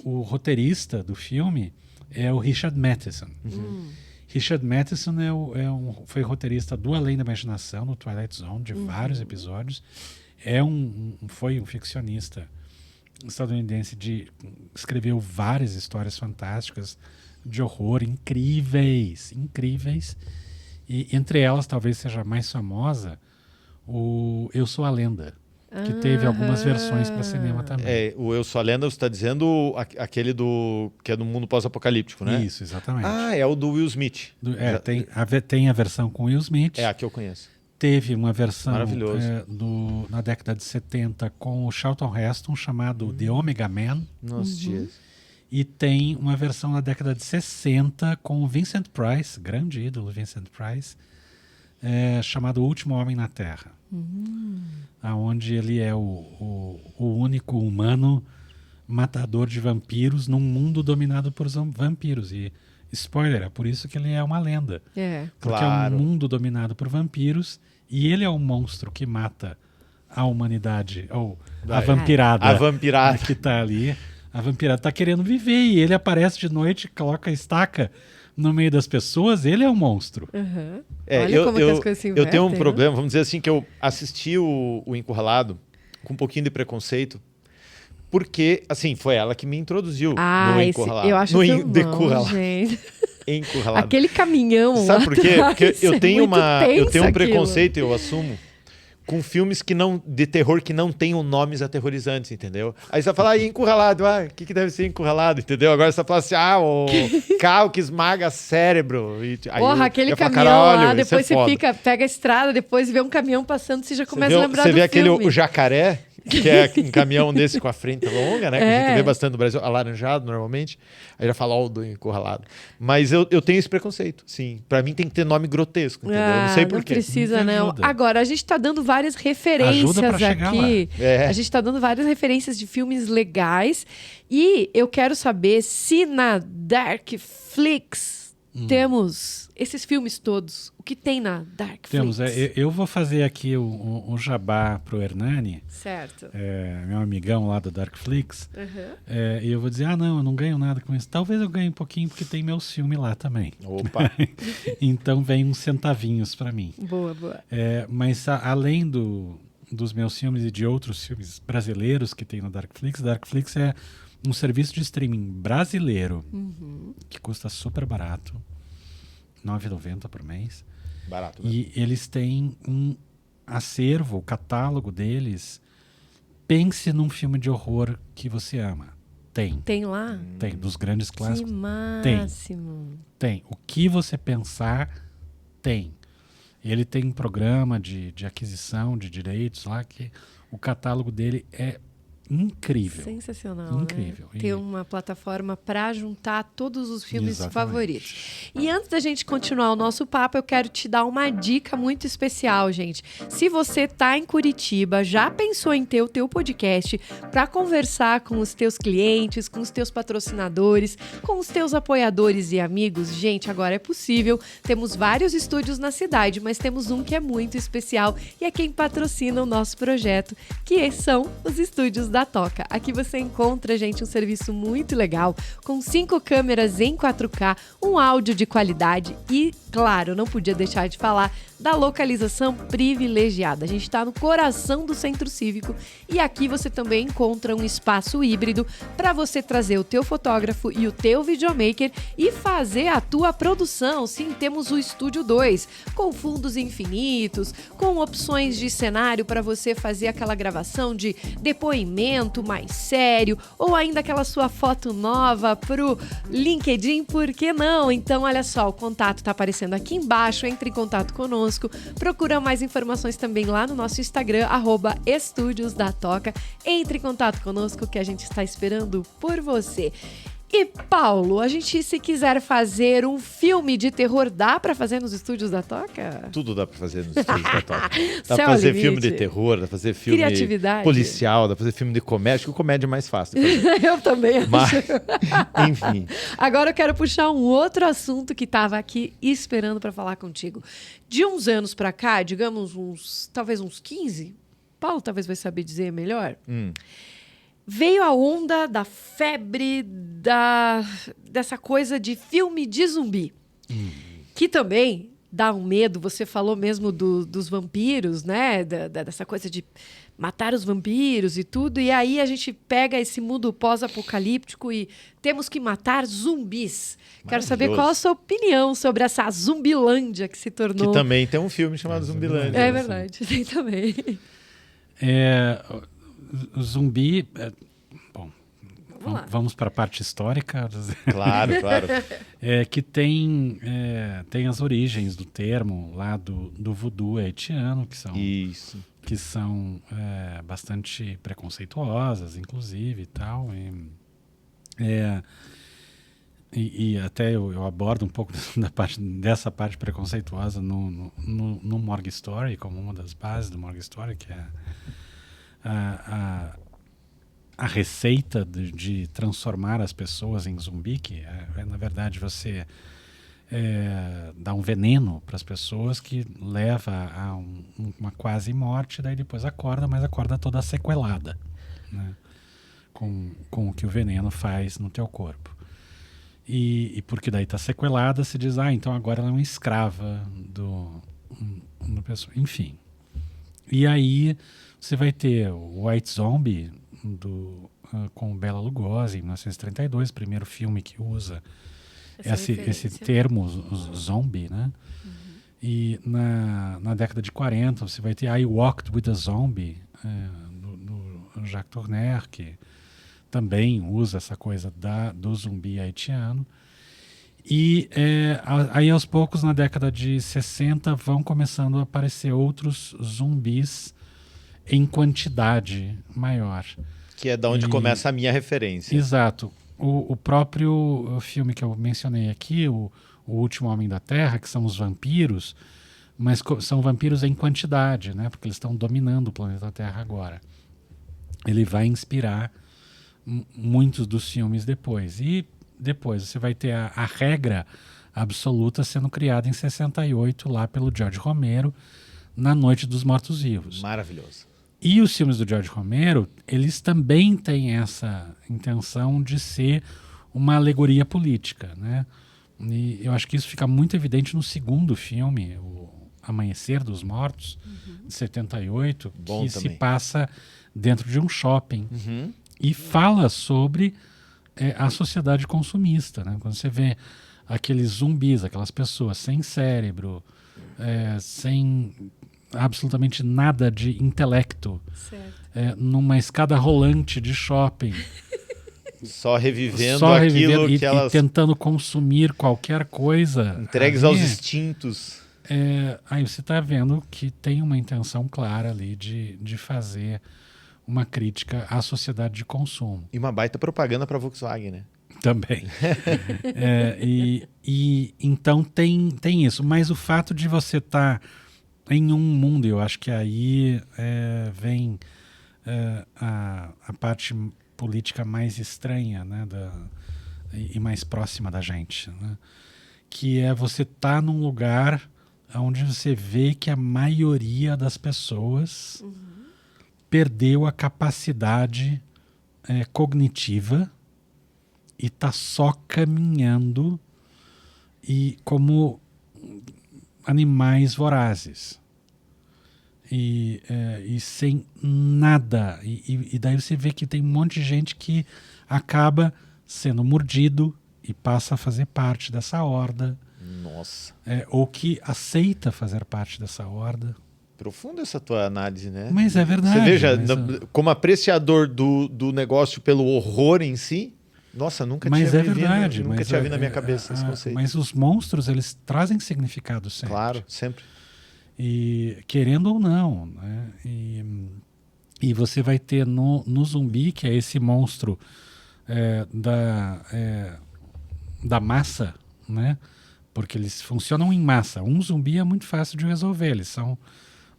o roteirista do filme é o Richard Matheson. Richard Matheson foi roteirista do Além da Imaginação, no Twilight Zone, de vários episódios. Foi um ficcionista estadunidense, escreveu várias histórias fantásticas de horror, incríveis. E entre elas, talvez seja a mais famosa, o Eu Sou a Lenda, que teve algumas versões para cinema também. O Eu Sou a Lenda, você está dizendo aquele que é do mundo pós-apocalíptico, né? Isso, exatamente. É o do Will Smith. Tem a versão com Will Smith. É a que eu conheço. Teve uma versão Maravilhoso. na década de 70 com o Charlton Heston, chamado The Omega Man. Nossa, dias. E tem uma versão na década de 60 com o Vincent Price, grande ídolo Vincent Price, chamado O Último Homem na Terra. Onde ele é o único humano matador de vampiros num mundo dominado por vampiros. E, spoiler, é por isso que ele é uma lenda. Porque é um mundo dominado por vampiros e ele é o monstro que mata a humanidade, ou a vampirada. A vampirada. Que tá ali. A vampirada tá querendo viver e ele aparece de noite, coloca a estaca no meio das pessoas, ele é um monstro. Olha como que as coisas se invertem, eu tenho um problema, vamos dizer assim, que eu assisti o Encurralado com um pouquinho de preconceito, porque, assim, foi ela que me introduziu no Encurralado. Eu acho que não, gente. Encurralado. Aquele caminhão. Sabe por quê? Porque eu tenho um preconceito, aquilo. eu assumo, com filmes de terror que não tenham nomes aterrorizantes, entendeu? Aí você vai falar, encurralado, o que deve ser encurralado, entendeu? Agora você vai falar assim, o carro que esmaga cérebro. Aquele caminhão lá, depois você pega a estrada, depois vê um caminhão passando, você já começa a lembrar do filme. Você vê o jacaré, que é um caminhão desse com a frente longa, né? Que a gente vê bastante no Brasil, alaranjado normalmente. Aí já fala do encurralado. Mas eu tenho esse preconceito, sim. Pra mim tem que ter nome grotesco, entendeu? Eu não sei por quê. Não precisa, não. Agora, a gente tá dando várias referências aqui. A gente tá dando várias referências de filmes legais. E eu quero saber se na Darkflix temos esses filmes todos. O que tem na Darkflix? Temos. Eu vou fazer aqui um jabá pro Hernani. Certo. Meu amigão lá do Darkflix. E eu vou dizer, eu não ganho nada com isso. Talvez eu ganhe um pouquinho, porque tem meus filmes lá também. Opa! Então vem uns centavinhos para mim. Boa, boa. Mas além dos meus filmes e de outros filmes brasileiros que tem no Darkflix, Darkflix é um serviço de streaming brasileiro que custa super barato, R$ 9,90 por mês. Barato, né? E eles têm um acervo, o catálogo deles. Pense num filme de horror que você ama. Tem. Tem lá? Tem, dos grandes clássicos. Que máximo. Tem. O que você pensar, tem. Ele tem um programa de aquisição de direitos lá que o catálogo dele é incrível. Sensacional. Incrível. Né? Ter uma plataforma para juntar todos os filmes favoritos. E antes da gente continuar o nosso papo, eu quero te dar uma dica muito especial, gente. Se você está em Curitiba, já pensou em ter o teu podcast para conversar com os teus clientes, com os teus patrocinadores, com os teus apoiadores e amigos? Gente, agora é possível. Temos vários estúdios na cidade, mas temos um que é muito especial e é quem patrocina o nosso projeto, que são os estúdios da Toca. Aqui você encontra, gente, um serviço muito legal, com 5 câmeras em 4K, um áudio de qualidade e, claro, não podia deixar de falar da localização privilegiada. A gente está no coração do Centro Cívico e aqui você também encontra um espaço híbrido para você trazer o teu fotógrafo e o teu videomaker e fazer a tua produção. Sim, temos o Estúdio 2, com fundos infinitos, com opções de cenário para você fazer aquela gravação de depoimento mais sério ou ainda aquela sua foto nova pro LinkedIn, por que não? Então, olha só, o contato está aparecendo aqui embaixo, entre em contato conosco. Procura mais informações também lá no nosso Instagram, @estudiosdatoca. Entre em contato conosco que a gente está esperando por você. E, Paulo, a gente, se quiser fazer um filme de terror, dá pra fazer nos estúdios da Toca? Tudo dá pra fazer nos estúdios da Toca. Dá pra fazer filme de terror, dá pra fazer filme policial, dá pra fazer filme de comédia, acho que o comédia é mais fácil de fazer. Eu também acho. Mas, enfim. Agora eu quero puxar um outro assunto que tava aqui esperando pra falar contigo. De uns anos pra cá, digamos talvez uns 15, Paulo talvez vai saber dizer melhor, veio a onda da febre dessa coisa de filme de zumbi. Que também dá um medo. Você falou mesmo dos vampiros, né? Dessa coisa de matar os vampiros e tudo. E aí a gente pega esse mundo pós-apocalíptico e temos que matar zumbis. Quero saber qual a sua opinião sobre essa Zumbilândia que se tornou... Que também tem um filme chamado Zumbilândia. É verdade, tem também. O zumbi... Bom, vamos para a parte histórica. Claro, claro. Que tem as origens do termo lá do voodoo haitiano, que são... Isso. Que são bastante preconceituosas, inclusive, e tal. E até eu abordo um pouco dessa parte preconceituosa no Morgue Story, como uma das bases do Morgue Story, que é a receita de transformar as pessoas em zumbi, que na verdade você dá um veneno para as pessoas que leva a uma quase morte, daí depois acorda, mas acorda toda sequelada, né? Com o que o veneno faz no teu corpo. E porque daí está sequelada, se diz, então agora ela é uma escrava do pessoa. Enfim. E aí você vai ter o White Zombie com Bela Lugosi, em 1932, primeiro filme que usa esse termo zombie, né? Uhum. E na década de 40 você vai ter I Walked with a Zombie, do Jacques Tourneur, que também usa essa coisa do zumbi haitiano. E aí aos poucos, na década de 60, vão começando a aparecer outros zumbis em quantidade maior. Que é da onde começa a minha referência. Exato. O próprio filme que eu mencionei aqui, o Último Homem da Terra, que são os vampiros, mas são vampiros em quantidade, né? Porque eles estão dominando o planeta Terra agora. Ele vai inspirar muitos dos filmes depois. E depois você vai ter a regra absoluta sendo criada em 68, lá pelo George Romero, na Noite dos Mortos-Vivos. Maravilhoso. E os filmes do George Romero, eles também têm essa intenção de ser uma alegoria política, né? E eu acho que isso fica muito evidente no segundo filme, o Amanhecer dos Mortos, de 78, Bom que também. se passa dentro de um shopping e fala sobre a sociedade consumista, né? Quando você vê aqueles zumbis, aquelas pessoas sem cérebro, sem absolutamente nada de intelecto, numa escada rolante de shopping, só revivendo aquilo que elas... e tentando consumir qualquer coisa, entregues aos instintos. Aí você está vendo que tem uma intenção clara ali de fazer uma crítica à sociedade de consumo. E uma baita propaganda para a Volkswagen, né? Também. Então tem isso, mas o fato de você estar em um mundo, eu acho que aí vem a parte política mais estranha, né, e mais próxima da gente, né? Que é você estar num lugar onde você vê que a maioria das pessoas perdeu a capacidade cognitiva e está só caminhando e como animais vorazes e sem nada, e daí você vê que tem um monte de gente que acaba sendo mordido e passa a fazer parte dessa horda. Nossa. Ou que aceita fazer parte dessa horda. Profunda essa tua análise, né? Mas é verdade. Você veja, como apreciador do negócio pelo horror em si, nossa, nunca tinha vindo na minha cabeça esse conceito. Mas os monstros, eles trazem significado sempre. Claro, sempre. E querendo ou não, né? E você vai ter no zumbi, que é esse monstro da massa, né? Porque eles funcionam em massa. Um zumbi é muito fácil de resolver, eles são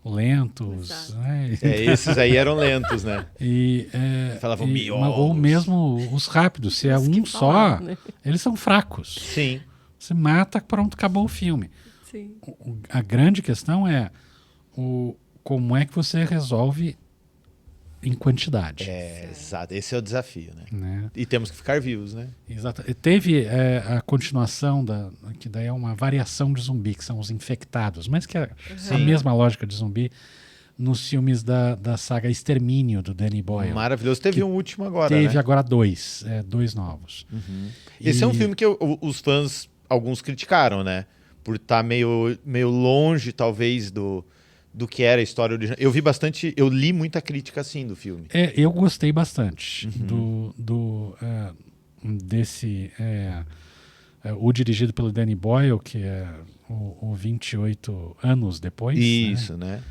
lentos. Né? Esses aí eram lentos, né? Falavam miolos. Ou mesmo os rápidos, se é um só, né? Eles são fracos. Sim. Você mata, pronto, acabou o filme. Sim. A grande questão é como é que você resolve em quantidade. Exato. Esse é o desafio, né? Né? E temos que ficar vivos, né? Exato. E teve a continuação, que daí é uma variação de zumbi, que são os infectados, mas que é a mesma lógica de zumbi nos filmes da saga Extermínio, do Danny Boyle. Maravilhoso. Teve um último agora, Teve né? agora dois novos. Esse é um filme que os fãs, alguns criticaram, né? Por estar meio longe, talvez, do que era a história original. Eu li muita crítica, assim, do filme. Eu gostei bastante desse... o dirigido pelo Danny Boyle, que é o 28 anos depois. Isso, né?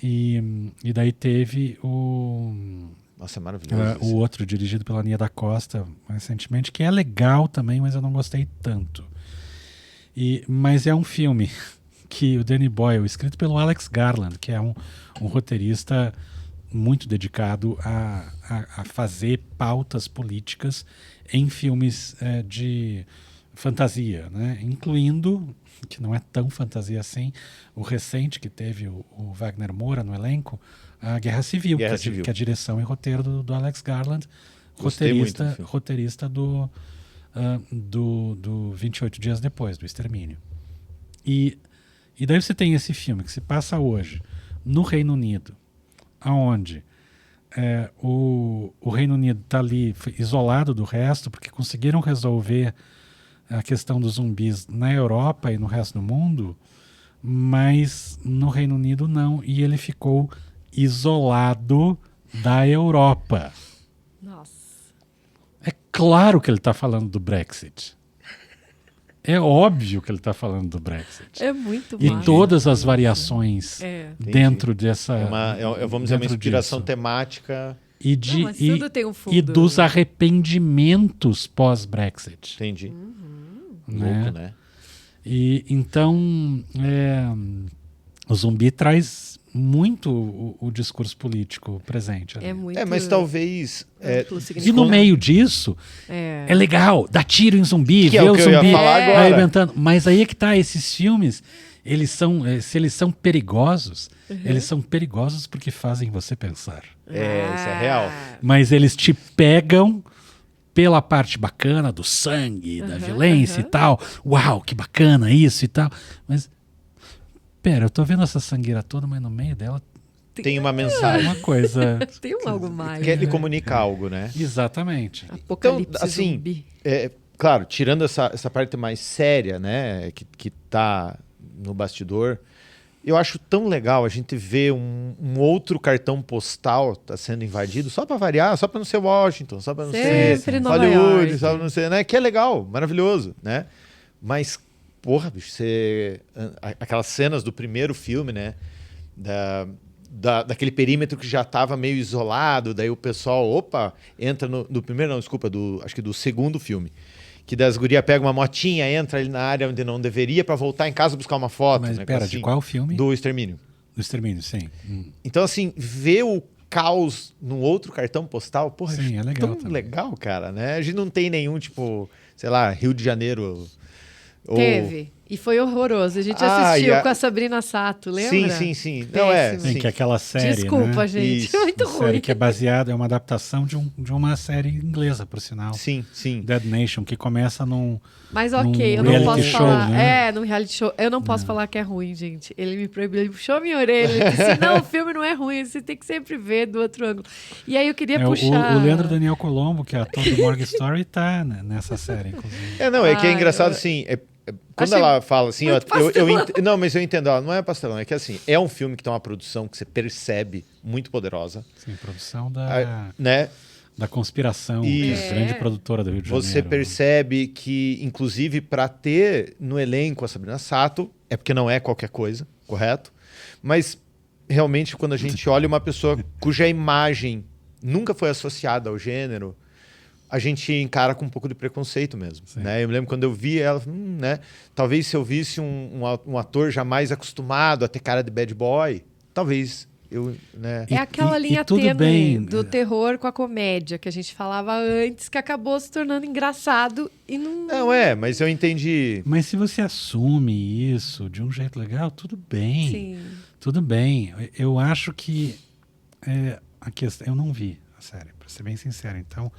E daí teve o Nossa, é maravilhoso. o outro dirigido pela Nia da Costa recentemente, que é legal também, mas eu não gostei tanto. Mas é um filme que o Danny Boyle, escrito pelo Alex Garland, que é um roteirista muito dedicado a fazer pautas políticas em filmes de fantasia, né? Incluindo, que não é tão fantasia assim, o recente que teve o Wagner Moura no elenco, a Guerra Civil, que é a direção e roteiro do Alex Garland, roteirista do 28 Dias Depois, do Extermínio. E daí você tem esse filme que se passa hoje no Reino Unido, onde o Reino Unido está ali isolado do resto, porque conseguiram resolver a questão dos zumbis na Europa e no resto do mundo, mas no Reino Unido não, e ele ficou isolado da Europa. Nossa. É claro que ele está falando do Brexit. É óbvio que ele está falando do Brexit. É muito E massa. todas as variações dentro dessa... Vamos dizer, uma inspiração disso. temática. Mas tudo tem um fundo. E dos arrependimentos pós-Brexit. Entendi. Né? Louco, né? E então o zumbi traz muito o discurso político presente. É muito mas talvez... amplo, E no significado. meio disso, é legal, dá tiro em zumbi, Que vê é o o que eu ia zumbi falar agora. arrebentando. Mas aí é que tá, esses filmes, se eles são perigosos, eles são perigosos porque fazem você pensar. Isso é real. Mas eles te pegam pela parte bacana do sangue, da violência e tal. Uau, que bacana isso e tal. Mas, pera, eu tô vendo essa sangueira toda, mas no meio dela Tem uma mensagem. uma coisa... Tem algo mais. Que ele comunica algo, né? Exatamente. Apocalipse Então, assim, zumbi. Claro, tirando essa parte mais séria, né? Que tá no bastidor, eu acho tão legal a gente ver um outro cartão postal tá sendo invadido, só para variar, só para não ser Washington, só para não ser Sempre Nova Hollywood, York. só para não ser, né? Que é legal, maravilhoso, né? Mas, porra, bicho, aquelas cenas do primeiro filme, né? Daquele perímetro que já estava meio isolado, daí o pessoal, entra no primeiro, não, desculpa, acho que do segundo filme. Que das gurias pega uma motinha, entra ali na área onde não deveria para voltar em casa buscar uma foto. Mas né, pera, assim, de qual filme? Do Extermínio. Do Extermínio, sim. Então, assim, ver o caos num outro cartão postal, porra, Sim, é legal tão também. legal, cara, né? A gente não tem nenhum, tipo, sei lá, Rio de Janeiro. Teve. E foi horroroso. A gente Ah, assistiu com a Sabrina Sato, lembra? Sim. Não é. Péssimo. Sim, que é aquela série, Desculpa, né? gente. Isso. É muito Uma série ruim. que é baseada, é uma adaptação de uma série inglesa, por sinal. Sim. Dead Nation, que começa num... Mas ok, eu num não reality posso show, falar. né? No reality show. Eu não posso falar que é ruim, gente. Ele me proibiu, ele puxou minha orelha. Ele disse: não, o filme não é ruim, você tem que sempre ver do outro ângulo. E aí eu queria puxar. O Leandro Daniel Colombo, que é ator do Morgan Story, tá né, nessa série, inclusive. Que é engraçado, assim. Quando Achei ela fala assim, muito pastelão. não, mas eu entendo, ela não é pastelão, é que assim, é um filme que tem uma produção que você percebe muito poderosa, Sim, produção né? da Conspiração, Isso. que é a grande produtora do Rio de Janeiro. Você percebe que, inclusive, para ter no elenco a Sabrina Sato, é porque não é qualquer coisa, correto? Mas, realmente, quando a gente olha uma pessoa cuja imagem nunca foi associada ao gênero, a gente encara com um pouco de preconceito mesmo. Né? Eu me lembro quando eu vi ela, né? Talvez se eu visse um ator jamais acostumado a ter cara de bad boy, talvez eu... Né? É aquela linha tudo tênue bem. do terror com a comédia que a gente falava antes, que acabou se tornando engraçado e não... Não, mas eu entendi... Mas se você assume isso de um jeito legal, tudo bem. Sim. Tudo bem. Eu acho que a questão, eu não vi a série, para ser bem sincero, então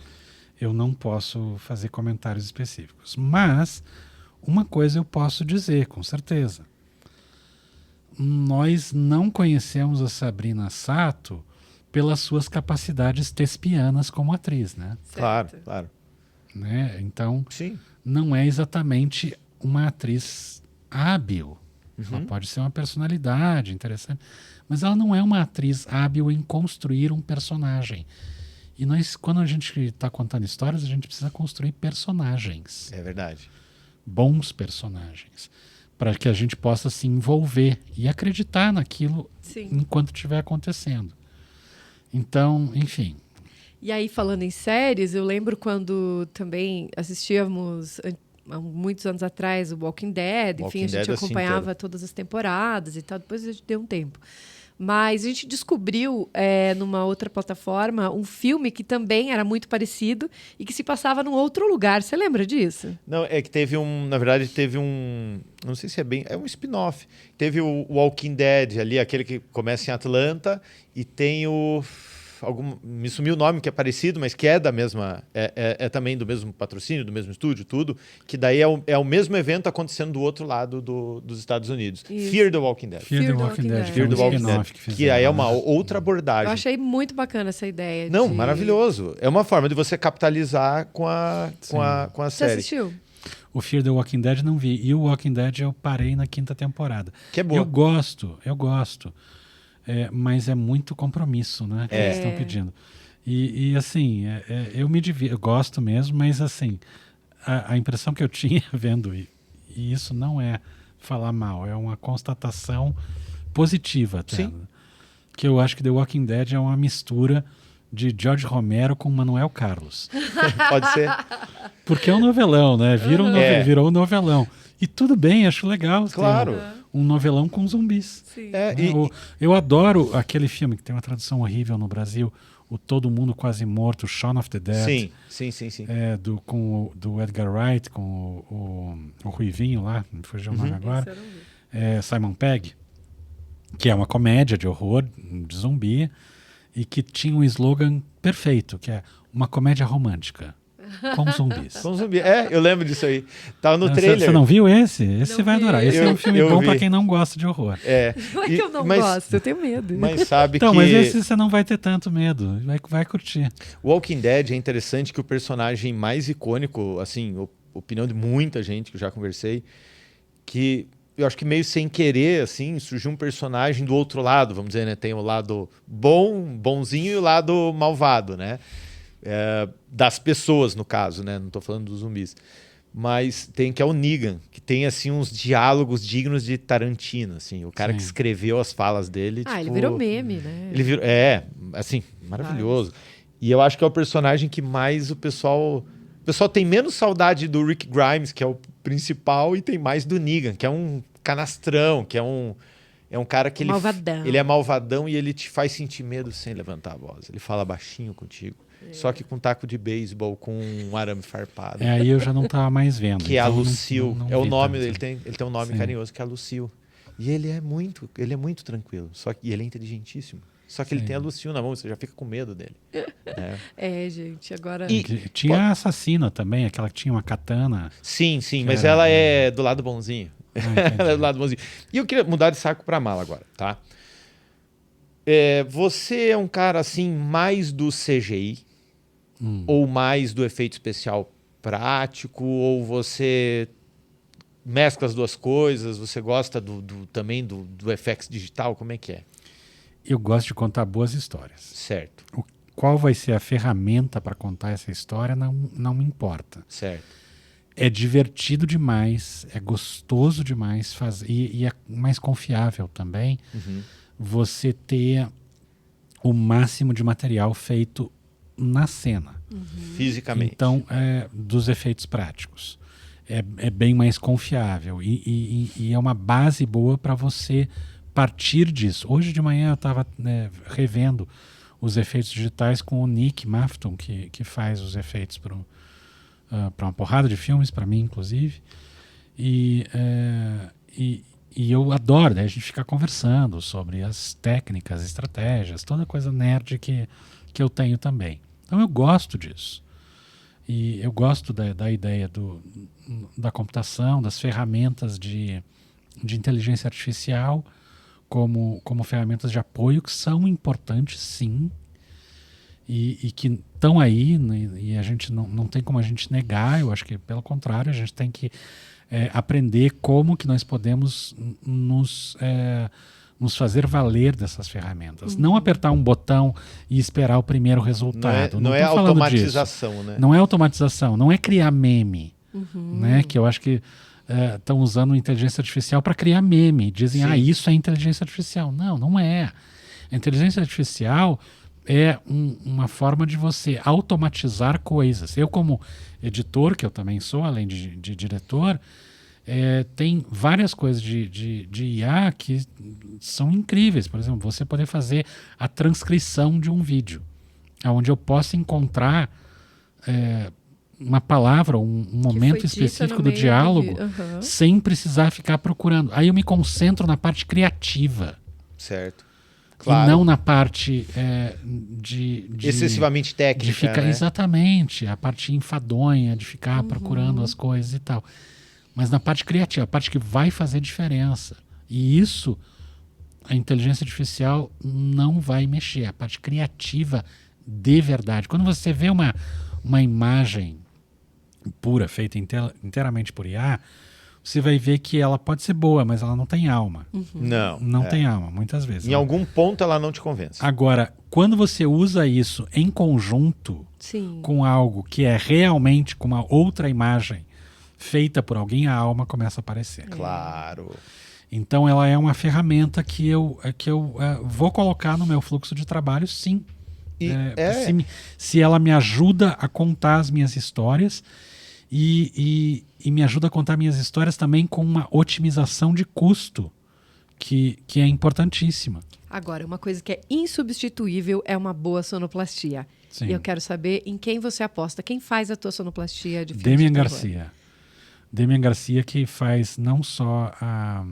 eu não posso fazer comentários específicos. Mas uma coisa eu posso dizer, com certeza. Nós não conhecemos a Sabrina Sato pelas suas capacidades tespianas como atriz, né? Claro, Certo. claro. Né? Então, Sim. não é exatamente uma atriz hábil. Ela Uhum. pode ser uma personalidade interessante, mas ela não é uma atriz hábil em construir um personagem. E nós, quando a gente está contando histórias, a gente precisa construir personagens, É verdade. bons personagens, para que a gente possa se envolver e acreditar naquilo Sim. enquanto estiver acontecendo. Então, enfim. E aí, falando em séries, eu lembro quando também assistíamos há muitos anos atrás o Walking Dead. Walking Enfim, a gente Dead, assim, acompanhava todas as temporadas e tal. Depois a gente deu um tempo. Mas a gente descobriu, numa outra plataforma, um filme que também era muito parecido e que se passava num outro lugar. Você lembra disso? Não, é que teve um, na verdade, teve um, não sei se é bem, é um spin-off. Teve o Walking Dead ali, aquele que começa em Atlanta, e tem me sumiu o nome, que é parecido, mas que é da mesma, é também do mesmo patrocínio, do mesmo estúdio, tudo, que daí é o mesmo evento acontecendo do outro lado dos Estados Unidos. Isso. Fear the Walking Dead. Fear the Walking Dead, que é Fear um the Walking spin-off Dead, que que aí é uma fizeram, né? outra abordagem. Eu achei muito bacana essa ideia. Não, de... maravilhoso. É uma forma de você capitalizar com a Você série. assistiu? O Fear the Walking Dead não vi. E o Walking Dead eu parei na 5ª temporada. Que é boa. Eu gosto. Mas é muito compromisso, né? Que eles estão pedindo. E assim, eu me divirto, eu gosto mesmo, mas assim, a impressão que eu tinha vendo, e isso não é falar mal, é uma constatação positiva até. Sim. Né? Que eu acho que The Walking Dead é uma mistura de George Romero com Manuel Carlos. Pode ser. Porque é um novelão, né? Virou um novelão. E tudo bem, acho legal. ter Claro. um novelão com zumbis. Sim. É, Né? Eu adoro aquele filme que tem uma tradução horrível no Brasil, o Todo Mundo Quase Morto, Shaun of the Dead. Sim. Do Edgar Wright, com o Ruivinho lá, me fugiu o nome agora. Esse eu não vi. Simon Pegg, que é uma comédia de horror, de zumbi, e que tinha um slogan perfeito, que é uma comédia romântica com zumbis. Com zumbi. Eu lembro disso aí. Tava no Você trailer. não viu esse? Esse Não você vai vi. adorar. Esse é um filme eu bom vi. para quem não gosta de horror. Não é que eu não mas, gosto, eu tenho medo. Mas sabe Então, que mas esse você não vai ter tanto medo. Vai curtir. Walking Dead é interessante que o personagem mais icônico, assim, opinião de muita gente que eu já conversei, que eu acho que meio sem querer, assim, surgiu um personagem do outro lado, vamos dizer, né? Tem o lado bonzinho e o lado malvado, né? Das pessoas, no caso, né? Não tô falando dos zumbis. Mas tem que é o Negan, que tem, assim, uns diálogos dignos de Tarantino, assim. O cara Sim. que escreveu as falas dele, Ele tipo, virou meme, né? Ele virou, assim, maravilhoso. E eu acho que é o personagem que mais o pessoal tem menos saudade do Rick Grimes, que é o principal, e tem mais do Negan, que é um canastrão, que é um cara que Malvadão. ele é malvadão e ele te faz sentir medo sem levantar a voz. Ele fala baixinho contigo. Só que com taco de beisebol, com um arame farpado. Aí eu já não tava mais vendo. Que é a então Lucille. não É o vi nome tanto. dele. Ele tem um nome Sim. carinhoso, que é a Lucille. E ele é muito tranquilo. E ele é inteligentíssimo. Só que ele tem a Lucille na mão, você já fica com medo dele. Gente, agora... Tinha a assassina também, aquela que tinha uma katana. Sim, mas ela é do lado bonzinho. entendi. Ela é do lado bonzinho. E eu queria mudar de saco pra mala agora, tá? Você é um cara, assim, mais do CGI? Ou mais do efeito especial prático? Ou você mescla as duas coisas? Você gosta também do FX digital? Como é que é? Eu gosto de contar boas histórias. Certo, Qual vai ser a ferramenta para contar essa história não me importa. certo. É divertido demais, é gostoso demais e é mais confiável também você ter o máximo de material feito na cena. Fisicamente. Então, dos efeitos práticos. É bem mais confiável e é uma base boa para você partir disso. Hoje de manhã eu estava revendo os efeitos digitais com o Nick Mafton, que faz os efeitos para uma porrada de filmes, para mim inclusive. E E eu adoro, daí a gente fica conversando sobre as técnicas, estratégias, toda coisa nerd que eu tenho também. Então eu gosto disso. E eu gosto da ideia da computação, das ferramentas de inteligência artificial como ferramentas de apoio que são importantes, sim, e que estão aí, né, e a gente não tem como a gente negar. Eu acho que, pelo contrário, a gente tem que aprender como que nós podemos nos fazer valer dessas ferramentas. Não apertar um botão e esperar o primeiro resultado. Não é automatização, disso, né? Não é automatização, não é criar meme, né? Que eu acho que estão usando inteligência artificial para criar meme. Dizem, isso é inteligência artificial. Não é. A inteligência artificial é uma forma de você automatizar coisas. Eu, como editor, que eu também sou, além de diretor, tem várias coisas de IA que são incríveis. Por exemplo, você poder fazer a transcrição de um vídeo, onde eu possa encontrar uma palavra, um momento específico do diálogo, sem precisar ficar procurando. Aí eu me concentro na parte criativa. Certo. Claro. E não na parte excessivamente técnica. De ficar, né? Exatamente, a parte enfadonha de ficar procurando as coisas e tal. Mas na parte criativa, a parte que vai fazer diferença. E isso, a inteligência artificial não vai mexer. A parte criativa de verdade. Quando você vê uma imagem pura, feita inteiramente por IA, você vai ver que ela pode ser boa, mas ela não tem alma. Não tem alma, muitas vezes. Em algum ponto ela não te convence. Agora, quando você usa isso em conjunto com algo que é realmente com uma outra imagem feita por alguém, a alma começa a aparecer. Claro. Então ela é uma ferramenta que eu vou colocar no meu fluxo de trabalho, sim. Se ela me ajuda a contar as minhas histórias e me ajuda a contar minhas histórias também com uma otimização de custo, que é importantíssima. Agora, uma coisa que é insubstituível é uma boa sonoplastia. Sim. E eu quero saber em quem você aposta. Quem faz a tua sonoplastia de filme Demian de terror? Garcia. Demian Garcia, que faz não só a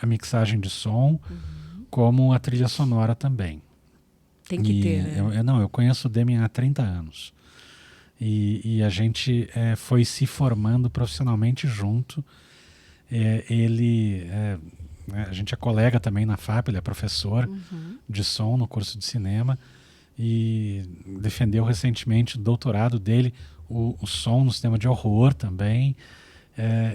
mixagem de som, como a trilha sonora também. Tem que ter, né? Eu conheço o Demian há 30 anos. E a gente foi se formando profissionalmente junto. A gente é colega também na FAP, ele é professor de som no curso de cinema e defendeu recentemente o doutorado dele, o som no cinema de horror também.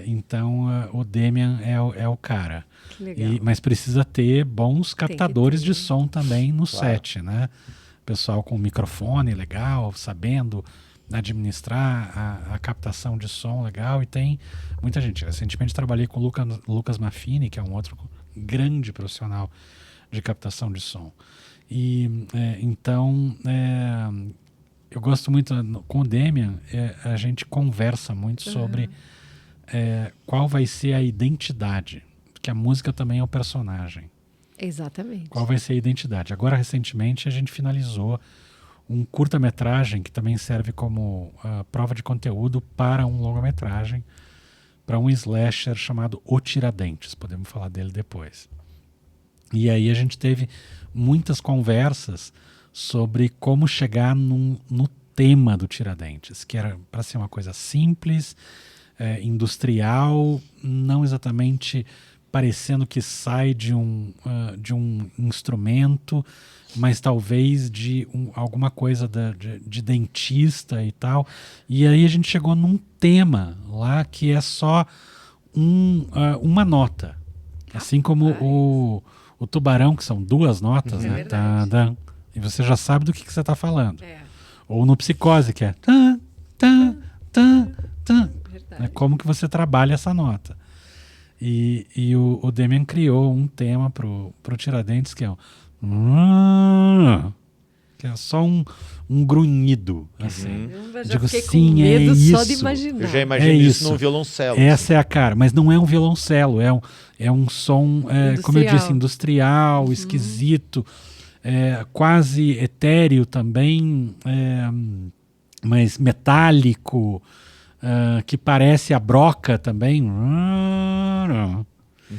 Então o Demian é o cara. Que legal. Mas precisa ter bons captadores de som também no set, né? Pessoal com microfone legal, sabendo administrar a captação de som legal, e tem muita gente. Recentemente trabalhei com o Lucas Maffini, que é um outro grande profissional de captação de som. E então eu gosto muito, com o Demian, a gente conversa muito sobre qual vai ser a identidade, porque a música também é o personagem. Exatamente. Qual vai ser a identidade? Agora, recentemente, a gente finalizou um curta-metragem que também serve como prova de conteúdo para um longa-metragem, para um slasher chamado O Tiradentes. Podemos falar dele depois. E aí a gente teve muitas conversas sobre como chegar no tema do Tiradentes, que era para ser uma coisa simples, industrial, não exatamente parecendo que sai de um instrumento, mas talvez de alguma coisa de dentista e tal. E aí a gente chegou num tema lá que é só uma nota. Assim como o tubarão, que são duas notas, né? Tadã, e você já sabe do que você está falando. Ou no Psicose, que é tan, tan, tan, tan. Como que você trabalha essa nota. E o Demian criou um tema pro Tiradentes, que é que é só um grunhido, assim. Eu já fiquei com medo só de imaginar. Eu já imagino isso num violoncelo. Essa é a cara, mas não é um violoncelo, é um som, como eu disse, industrial, esquisito, quase etéreo também, mas metálico, que parece a broca também.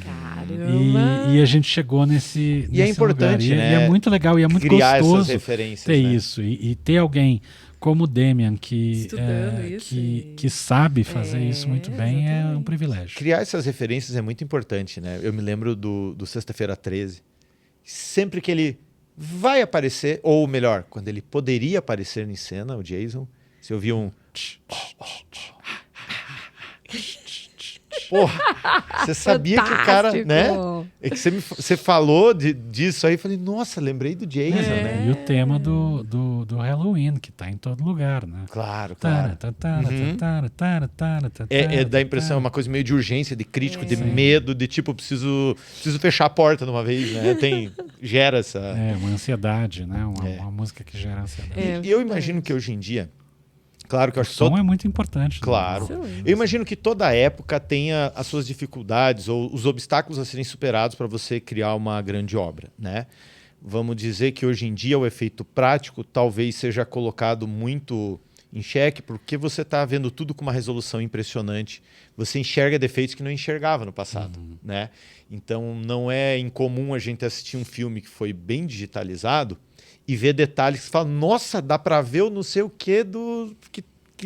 Caramba! E a gente chegou nesse E é importante, lugar. né? E é muito legal, e é muito Criar essas gostoso referências, ter né? isso. E ter alguém como o Demian Estudando isso que sabe fazer isso muito bem é um exatamente. privilégio. Criar essas referências é muito importante, né? Eu me lembro do Sexta-feira 13. Sempre que ele vai aparecer, ou melhor, quando ele poderia aparecer em cena, o Jason, se eu ouvia um... Porra, você sabia que o cara, né? Fantástico! É que você falou disso aí, eu falei, nossa, lembrei do Jason, né? E o tema do Halloween, que tá em todo lugar, né? Claro, claro. Dá a impressão, é uma coisa meio de urgência, de crítico, de medo, de tipo, preciso fechar a porta de uma vez, né? Gera essa... Uma ansiedade, né? Uma música que gera ansiedade. E eu imagino que hoje em dia, claro que eu O acho que som é muito importante. Claro. Excelente. Eu imagino que toda época tenha as suas dificuldades ou os obstáculos a serem superados para você criar uma grande obra, né? Vamos dizer que hoje em dia o efeito prático talvez seja colocado muito em xeque porque você está vendo tudo com uma resolução impressionante. Você enxerga defeitos que não enxergava no passado, né? Então não é incomum a gente assistir um filme que foi bem digitalizado e ver detalhes que você fala, nossa, dá para ver o não sei o quê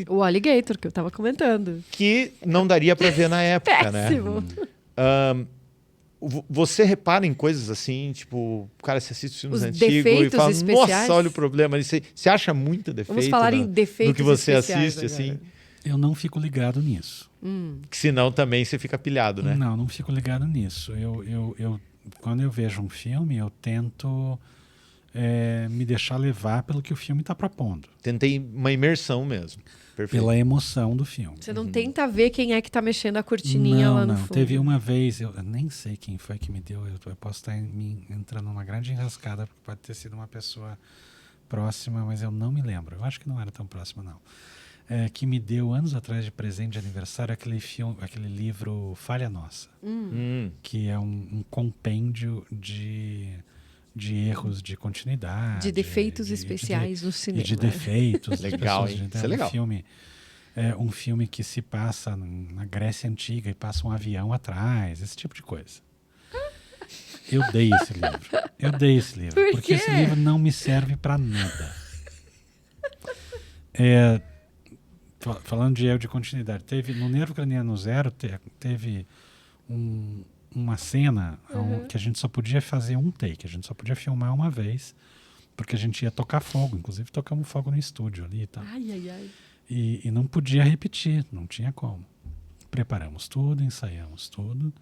O Alligator, que eu tava comentando. que não daria para ver na época, né? Péssimo! Você repara em coisas assim, tipo, cara, você assiste filmes Os antigos e defeitos fala, especiais? nossa, olha o problema. ali. Você acha muito defeito Vamos falar em defeitos no que você especiais assiste, agora. assim, Eu não fico ligado nisso. que senão também você fica pilhado, né? Não fico ligado nisso. Quando eu vejo um filme, eu tento me deixar levar pelo que o filme está propondo. Tentei uma imersão mesmo. Perfeito. Pela emoção do filme. Você não tenta ver quem é que tá mexendo a cortininha lá no fundo. Teve uma vez, eu nem sei quem foi que me deu, eu posso estar entrando numa grande enrascada, porque pode ter sido uma pessoa próxima, mas eu não me lembro. Eu acho que não era tão próxima, não. Que me deu anos atrás de presente de aniversário aquele livro Falha Nossa, que é um compêndio de erros de continuidade. De defeitos especiais no cinema. E de defeitos. Legal, de pessoas, hein? Isso é legal. Um filme que se passa na Grécia Antiga e passa um avião atrás, esse tipo de coisa. Eu dei esse livro. Por Porque quê? esse livro não me serve para nada. Falando de erro de continuidade, no Nervo Craniano Zero teve uma cena que a gente só podia fazer um take, a gente só podia filmar uma vez, porque a gente ia tocar fogo, inclusive tocamos fogo no estúdio ali e tal. Ai. E não podia repetir, não tinha como. Preparamos tudo, ensaiamos tudo,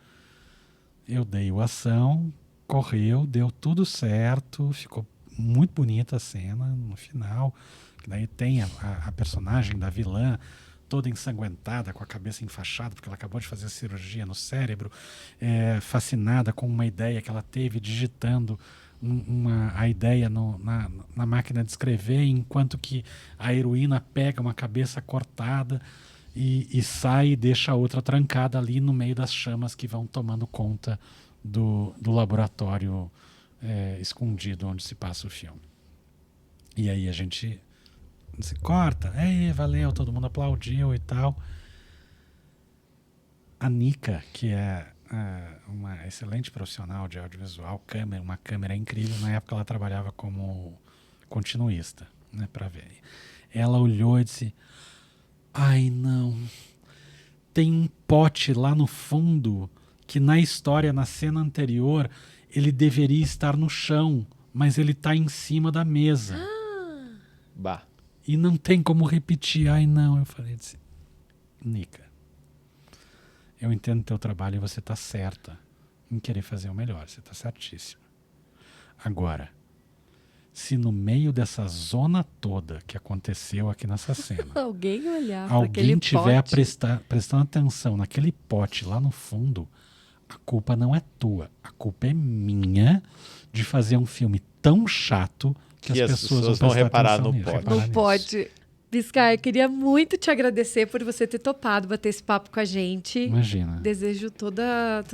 eu dei o ação, correu, deu tudo certo, ficou muito bonita a cena no final, que daí tem a personagem da vilã toda ensanguentada, com a cabeça enfaixada, porque ela acabou de fazer cirurgia no cérebro, fascinada com uma ideia que ela teve, digitando a ideia na máquina de escrever, enquanto que a heroína pega uma cabeça cortada e sai e deixa a outra trancada ali no meio das chamas que vão tomando conta do laboratório escondido onde se passa o filme. E aí a gente se corta, valeu, todo mundo aplaudiu e tal. A Nika, que é uma excelente profissional de audiovisual, uma câmera incrível, na época ela trabalhava como continuista, né, para ver. Ela olhou e disse, ai não, tem um pote lá no fundo que na história, na cena anterior, ele deveria estar no chão, mas ele está em cima da mesa. Bah. E não tem como repetir. Ai, não. Eu falei assim, Nika, eu entendo teu trabalho e você está certa em querer fazer o melhor. Você está certíssima. Agora, se no meio dessa zona toda que aconteceu aqui nessa cena, Alguém olhar para aquele alguém tiver pote. prestando atenção naquele pote lá no fundo, a culpa não é tua. A culpa é minha de fazer um filme tão chato que as pessoas vão prestar reparar atenção no nisso, pote. reparar Não nisso. pode. Biscay, queria muito te agradecer por você ter topado bater esse papo com a gente. Imagina. Desejo todo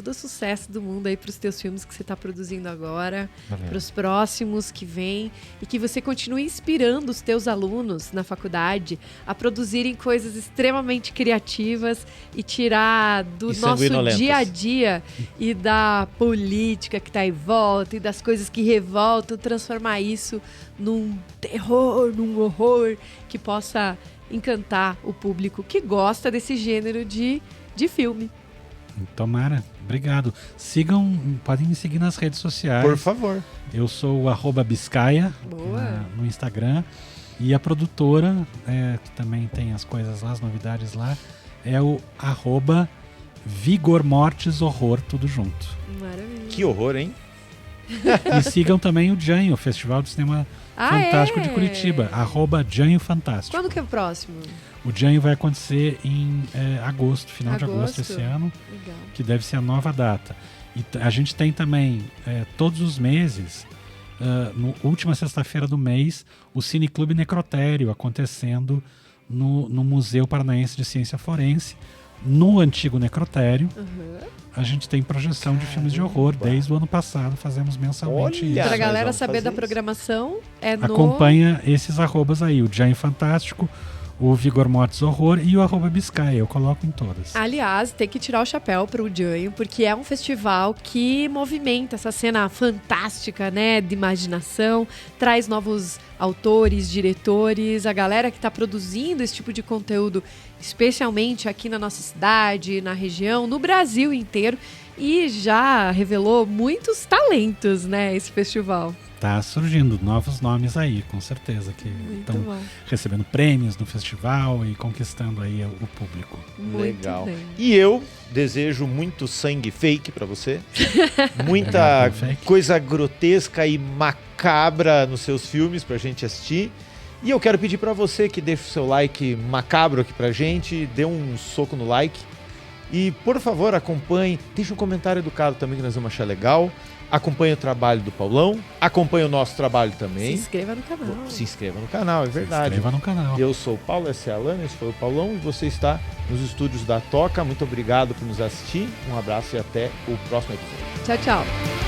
o sucesso do mundo aí para os teus filmes que você está produzindo agora, Valeu. para os próximos que vêm, e que você continue inspirando os teus alunos na faculdade a produzirem coisas extremamente criativas e tirar do E nosso sanguinolentas. dia a dia e da política que está em volta e das coisas que revoltam, transformar isso num terror, num horror que possa encantar o público que gosta desse gênero de filme. Tomara. Obrigado. Podem me seguir nas redes sociais. Por favor. Eu sou o @Biscaia Boa. no Instagram. E a produtora, que também tem as coisas lá, as novidades lá, é o @VigorMortesHorror, tudo junto. Maravilha. Que horror, hein? E sigam também o Janho, o Festival de Cinema Fantástico de Curitiba, @Janho Fantástico. Quando que é o próximo? O Janho vai acontecer em agosto, final de agosto Agosto. esse ano, Legal. que deve ser a nova data. E a gente tem também, todos os meses, na última sexta-feira do mês, o Cineclube Necrotério acontecendo no Museu Paranaense de Ciência Forense, no antigo necrotério. Uhum. A gente tem projeção de filmes de horror. Desde o ano passado fazemos mensalmente Olha! isso. Pra nós galera vamos saber fazer da isso. programação, é no... Acompanha esses arrobas aí, o Janho Fantástico, o Vigor Mortis Horror e o @Biscay. Eu coloco em todas. Aliás, tem que tirar o chapéu pro Janho, porque é um festival que movimenta essa cena fantástica, né, de imaginação, traz novos autores, diretores, a galera que está produzindo esse tipo de conteúdo, especialmente aqui na nossa cidade, na região, no Brasil inteiro, e já revelou muitos talentos, né, esse festival. Tá surgindo novos nomes aí, com certeza, que Muito estão bom. recebendo prêmios no festival e conquistando aí o público. Muito Legal. bem. E eu desejo muito sangue fake pra você. Muita Obrigado, fake. coisa grotesca e macabra nos seus filmes pra gente assistir. E eu quero pedir pra você que deixe o seu like macabro aqui pra gente, dê um soco no like. E, por favor, acompanhe, deixe um comentário educado também que nós vamos achar legal. Acompanhe o trabalho do Paulão, acompanhe o nosso trabalho Se também. inscreva no canal. Se inscreva no canal, é Se verdade. inscreva no canal. Eu sou o Paulo, essa é a Alana, esse foi o Paulão e você está nos estúdios da Toca. Muito obrigado por nos assistir. Um abraço e até o próximo episódio. Tchau, tchau.